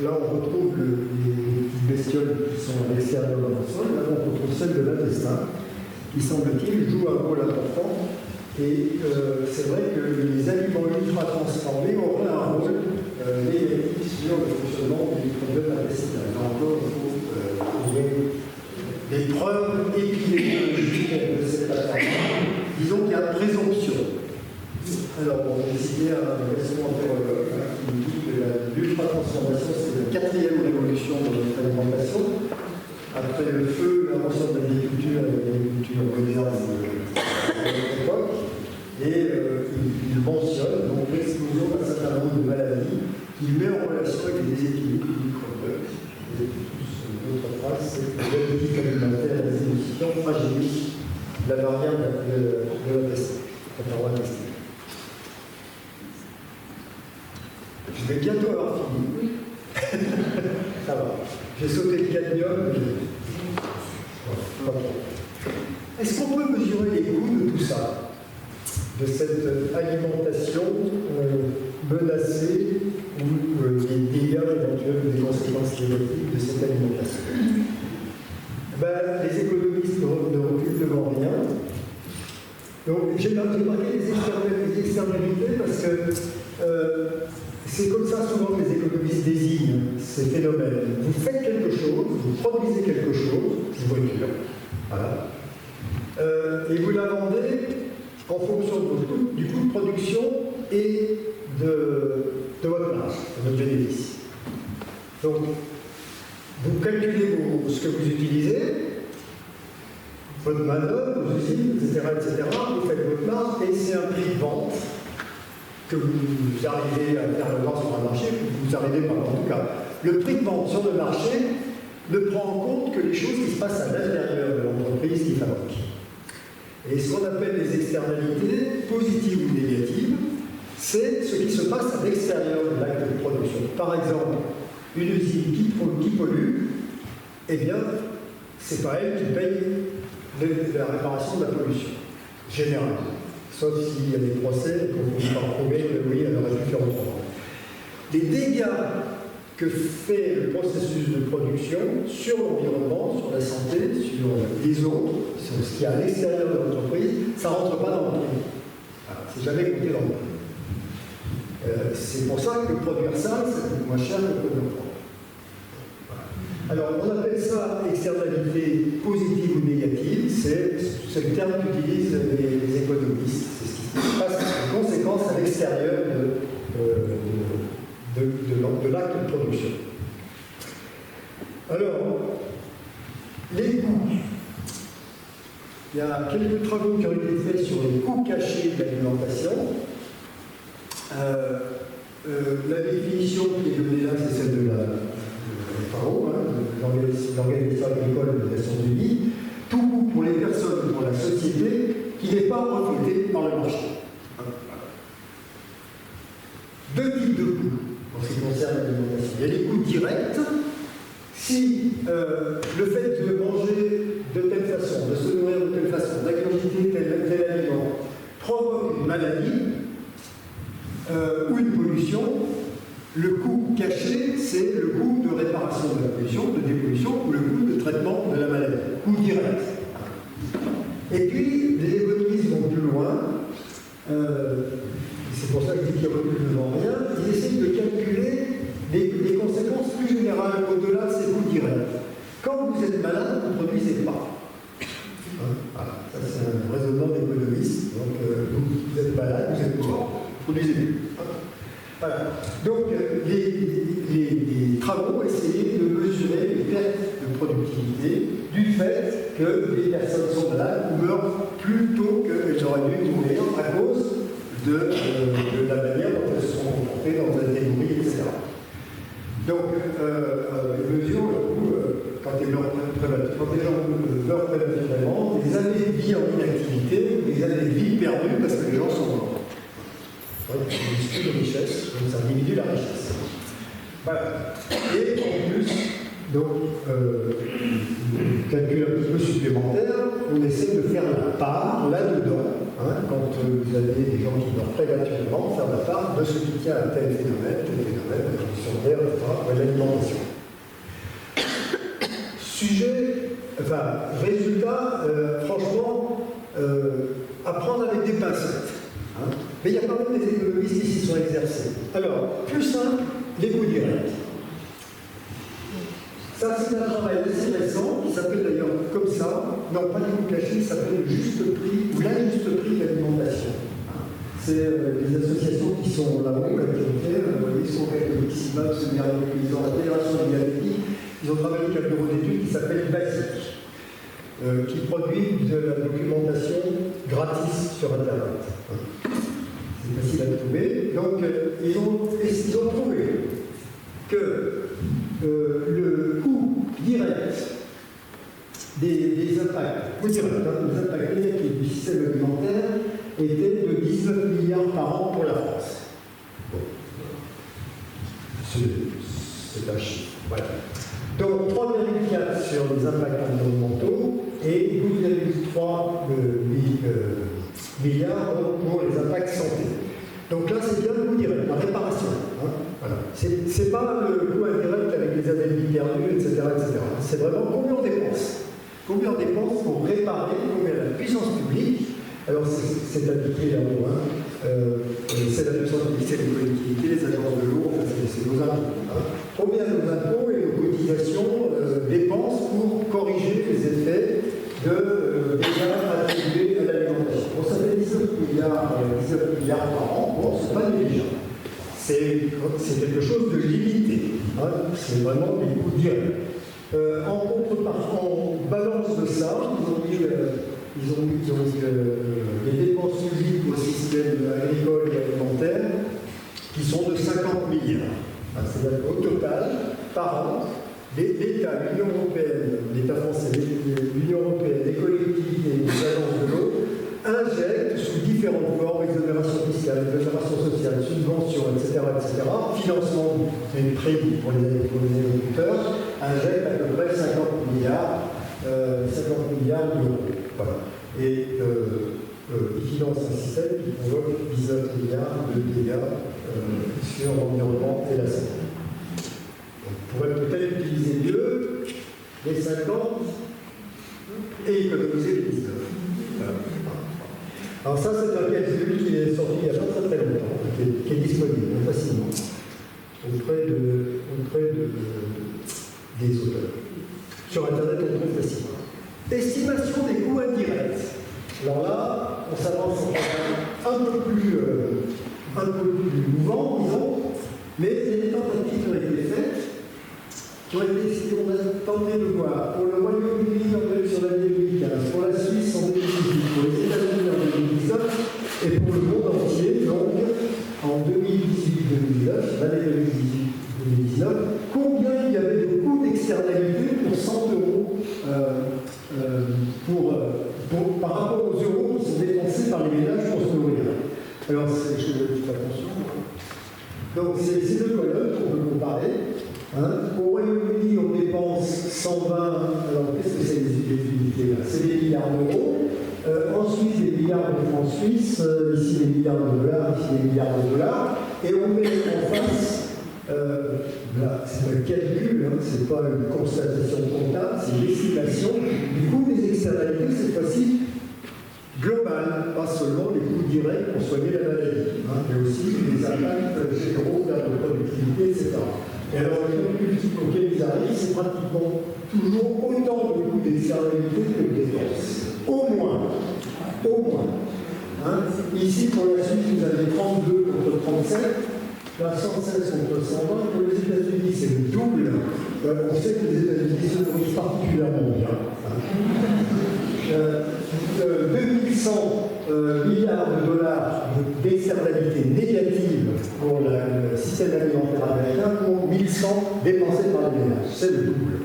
là on retrouve les petites bestioles qui sont à l'extérieur de notre sol, là on retrouve celle de l'intestin, qui semble-t-il joue un rôle important. Et c'est vrai que les aliments ultra transformés auraient un rôle négatif sur le fonctionnement du microbiome intestinal. Là encore, il faut trouver des preuves épidémiologiques de cette affaire. Disons qu'il y a présomption. Alors, on va citer un gastroentérologue qui nous dit que l'ultra-transformation, c'est la 4e révolution de notre alimentation. Après le feu, l'invention de l'agriculture et de l'agriculture moderne de notre époque. Et il mentionne donc l'explosion d'un certain nombre de maladies qu'il met en relation avec les déséquilibres du microbiome. L'autre phrase, c'est que la politique alimentaire et les émulsifiants fragilisent la barrière de l'intestin, la paroi intestinale. Je vais bientôt avoir fini. Oui. Ça va. J'ai sauté le cadmium. Est-ce qu'on peut mesurer les coûts de tout ça, de cette alimentation menacée ou les dégâts éventuels, des conséquences négatives de cette alimentation? Les économistes ne reculent devant rien. Donc j'ai marqué les externalités parce que c'est comme ça souvent que les économistes désignent ces phénomènes. Vous faites quelque chose, vous produisez quelque chose, une voiture, voilà, et vous la vendez en fonction du coût de production et de votre marge, de votre bénéfice. Donc, vous calculez ce que vous utilisez, votre main-d'œuvre, vos usines, etc., vous faites votre marge et c'est un prix de vente que vous arrivez à faire le vendre sur un marché, que vous arrivez par en tout cas. Le prix de vente sur le marché ne prend en compte que les choses qui se passent à l'intérieur de l'entreprise qui fabrique. Et ce qu'on appelle les externalités, positives ou négatives, c'est ce qui se passe à l'extérieur de l'acte de production. Par exemple, une usine qui pollue, eh bien, c'est pas elle qui paye la réparation de la pollution, généralement. Sauf s'il y a des procès qu'on peut pas prouver que oui, elle aurait pu faire autrement. Les dégâts que fait le processus de production sur l'environnement, sur la santé, sur les autres, sur ce qui est à l'extérieur de l'entreprise, ça ne rentre pas dans le prix. Voilà, c'est jamais compté dans le prix. C'est pour ça que produire ça coûte moins cher que produire ça. Alors, on appelle ça externalité positive ou négative, c'est le terme qu'utilisent les économistes. C'est ce qui se passe en conséquence à l'extérieur de l'acte de production. Alors, les coûts. Il y a quelques travaux qui ont été faits sur les coûts cachés de l'alimentation. La définition qui est donnée là, c'est celle de la FAO, l'Organisation agricole des Nations Unies. Tout coût pour les personnes ou pour la société qui n'est pas reflété par le marché. Deux types de coûts en ce qui concerne l'alimentation. Il y a les coûts directs. Si le fait de manger de telle façon, de se nourrir de telle façon, d'ingurgiter tel aliment provoque une maladie ou une pollution, le coût caché, c'est le coût de réparation de la pollution, de dépollution, ou le coût de traitement de la maladie, coût direct. Et puis, les économistes vont plus loin, c'est pour ça que je dis qu'ils reculent devant rien, ils essaient de calculer les conséquences plus générales au-delà de ces coûts directs. Quand vous êtes malade, vous ne produisez pas. Voilà, ça c'est un raisonnement d'économiste. Donc, vous êtes malade, vous êtes mort, vous ne produisez plus. Voilà. Donc, les travaux essayaient de mesurer les pertes de productivité du fait que les personnes sont malades ou meurent plus tôt qu'elles auraient dû mourir à cause de la manière dont elles sont comportées dans la théorie, etc. Donc, ils mesurent le coût quand les gens meurent prématurément, des années de vie en inactivité, des années de vie perdues parce que les gens sont morts. Ouais, c'est une dispute de richesse, donc ça diminue la richesse. Voilà. Et en plus, Donc, calcul un petit peu supplémentaire, on essaie de faire la part là-dedans, hein, quand vous avez des gens qui meurent prématurément, faire la part de ce qui tient à tel phénomène, la condition d'air, etc., ou l'alimentation. Résultat, franchement, à prendre avec des pincettes. Hein. Mais il y a quand même des économistes qui s'y sont exercés. Alors, plus simple, les coûts directs. Ça, c'est un travail assez récent, qui s'appelle d'ailleurs comme ça, non pas du coût caché, il s'appelle le juste prix ou l'injuste prix d'alimentation. C'est les associations qui sont là-haut, vous voyez, sont Maximum, Semi-Arnaud Paysan, la Fédération de l'Agriculture, ils ont travaillé quelques bureaux d'études qui s'appelle BASIC, qui produit de la documentation gratis sur Internet. C'est facile à trouver. Donc, ils ont trouvé que le coût direct des impacts, les impacts négatifs du système alimentaire était de 19 milliards par an pour la France. Bon. C'est un chiffre. Voilà. Donc 3,4 sur les impacts environnementaux et 12,3 milliards pour les impacts santé. Donc là, c'est bien le coût direct, la réparation. Hein, voilà. C'est pas le coût indirect avec les années perdues, etc. C'est vraiment combien on dépense. Combien on dépense pour réparer, combien la puissance publique. Alors, c'est indiqué là-haut. Hein, c'est la puissance publique, c'est les collectivités, les agences de l'eau, enfin, c'est nos impôts. Hein. Combien nos impôts et nos cotisations dépensent pour corriger les effets de dégâts attribués à l'alimentation. Bon, ça fait 19 milliards par an, bon, c'est pas négligeable. C'est quelque chose de limité. Hein, c'est vraiment des coûts directs. En contrepartie, en balance de ça, ils ont mis les dépenses publiques au système agricole et alimentaire qui sont de 50 milliards. Enfin, c'est-à-dire au total, par an, l'État, l'Union européenne, l'État français, l'Union européenne, les collectivités et les agences de l'eau injectent sous différentes formes, exonération fiscale, exonération sociale, subventions, etc., financement des prix pour les agriculteurs, injectent à peu près 50 milliards d'euros. Voilà. Et ils financent un système qui provoque 19 milliards de dégâts sur l'environnement et la santé. On pourrait peut-être utiliser mieux les 50 et économiser les 19. Voilà. Alors ça, c'est un calcul qui est sorti il n'y a pas très longtemps, qui est disponible facilement auprès des auteurs. Sur Internet, on trouve facilement. Estimation des coûts indirects. Alors là, on s'avance un peu plus mouvant, disons, mais il y a des tentatives qui ont été faites, qui ont été essayées, on a tenté de voir pour le Royaume-Uni sur l'année 2015, pour la Suisse en 2018, pour les États-Unis en 2019, et pour le monde entier, donc en 2018-2019, l'année 2018-2019, combien il y avait de coûts d'externalité pour 100 euros par rapport aux euros qui sont dépensés par les ménages pour se nourrir. Alors, je fais attention. Donc, c'est ces deux colonnes qu'on peut comparer. Hein. Au Royaume-Uni, on dépense 120. Alors, qu'est-ce que c'est les unités là? C'est des milliards d'euros. En Suisse, des milliards de francs suisses. Ici, des milliards de dollars. Ici, des milliards de dollars. Et on met en face. Là, c'est un calcul, hein, c'est pas une constatation comptable, c'est une estimation du coût des externalités, cette fois-ci globale, pas seulement les coûts directs pour soigner la maladie, hein, mais aussi les impacts généraux de productivité, etc. Et alors, les calculs auxquels ils arrivent, c'est pratiquement toujours autant de coûts d'externalité que de dépenses. Au moins. Hein. Ici, pour la Suisse, vous avez 32 contre 37. Là, 116 contre 120, pour les États-Unis, c'est le double. On sait que les États-Unis se nourrissent particulièrement bien. 2100 milliards de dollars d'externalités négatives pour le système alimentaire américain, pour 1100 dépensés par les ménages. C'est le double.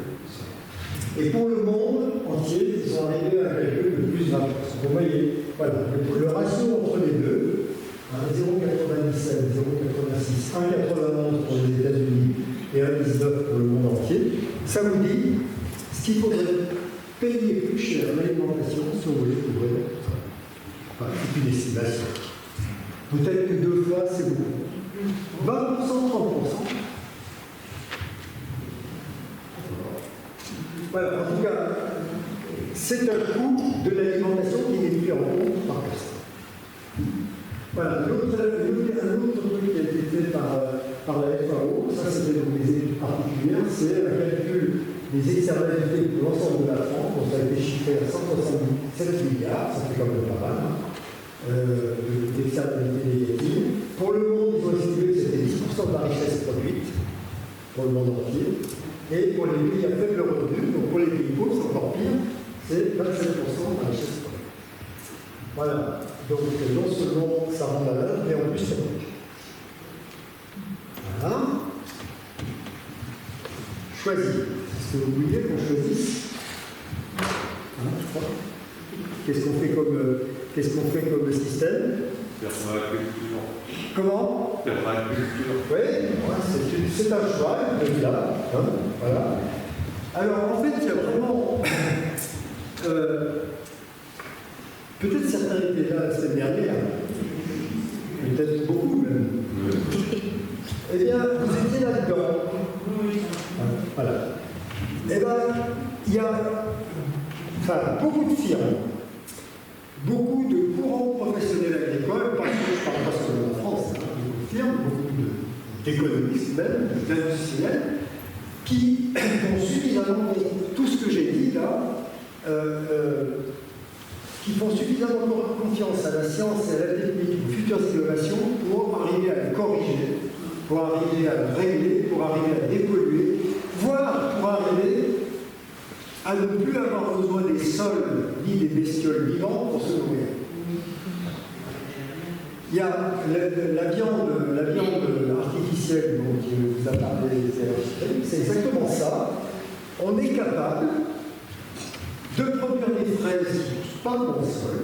Et pour le monde entier, ils sont arrivés à un calcul de plus 20%. Vous voyez, voilà, le ratio entre les deux. 0,97, 0,86, 1,91 pour les États-Unis et 1,19 pour le monde entier, ça vous dit ce qu'il faudrait payer plus cher l'alimentation si on voulait couvrir tout ça. Enfin, c'est une estimation. Peut-être que 2 fois, c'est beaucoup. 20%, 30%. Voilà, en tout cas, c'est un coût de l'alimentation qui est pris en compte par personne. Voilà, un autre truc qui a été fait par la FAO, ça c'était donc des études particulières, c'est le calcul des externalités pour l'ensemble de la France. Donc ça a été chiffré à 177 milliards, ça fait quand même pas mal, d'externalités négatives. Pour le monde, ils ont estimé que c'était 10% de la richesse produite, pour le monde entier. Et pour les pays à faible revenu, donc pour les pays pauvres, c'est encore pire, c'est 27% de la richesse produite. Voilà. Donc non seulement ça rend malade, mais en plus ça coûte. Voilà. Choisir. Est-ce que vous vouliez qu'on choisisse? Je crois. Qu'est-ce qu'on fait comme système? Permaculture. Comment? Permaculture. Oui, c'est un choix, là. Voilà. Alors en fait, il y a vraiment. Peut-être certains étaient là la semaine dernière, peut-être beaucoup même. Eh bien, vous étiez là-dedans. Voilà. Eh bien, il y a beaucoup de firmes, beaucoup de courants professionnels agricoles, parce que je parle pas seulement de la France, beaucoup de firmes, beaucoup d'économistes même, d'industriels, qui ont suffisamment, tout ce que j'ai dit là, qui font suffisamment confiance à la science et à la technique, aux futures innovations pour arriver à le corriger, pour arriver à le régler, pour arriver à dépolluer, voire pour arriver à ne plus avoir besoin des sols ni des bestioles vivantes pour se nourrir. Il y a la viande artificielle dont vous a parlé, c'est exactement ça. On est capable de produire des fraises pas dans le sol.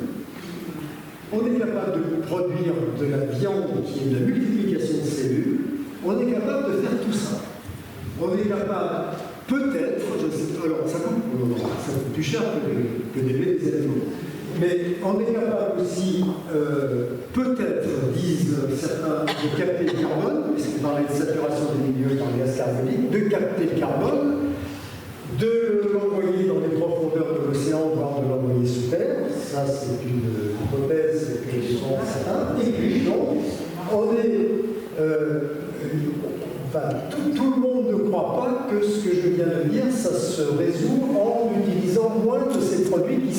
On est capable de produire de la viande qui est de la multiplication de cellules. On est capable de faire tout ça. On est capable, peut-être, alors ça coûte plus cher que d'élever des animaux. Mais on est capable aussi, peut-être, disent certains, de capter le carbone, puisqu'on parlait de saturation des milieux par les gaz carboniques, de capter le carbone, de l'envoyer dans les profondeurs de l'océan, voire de l'envoyer sous terre. Ça, c'est une hypothèse que je pense certains. Et puis, donc, on est. Tout le monde ne croit pas que ce que je viens de dire, ça se résout en utilisant moins de ces produits qui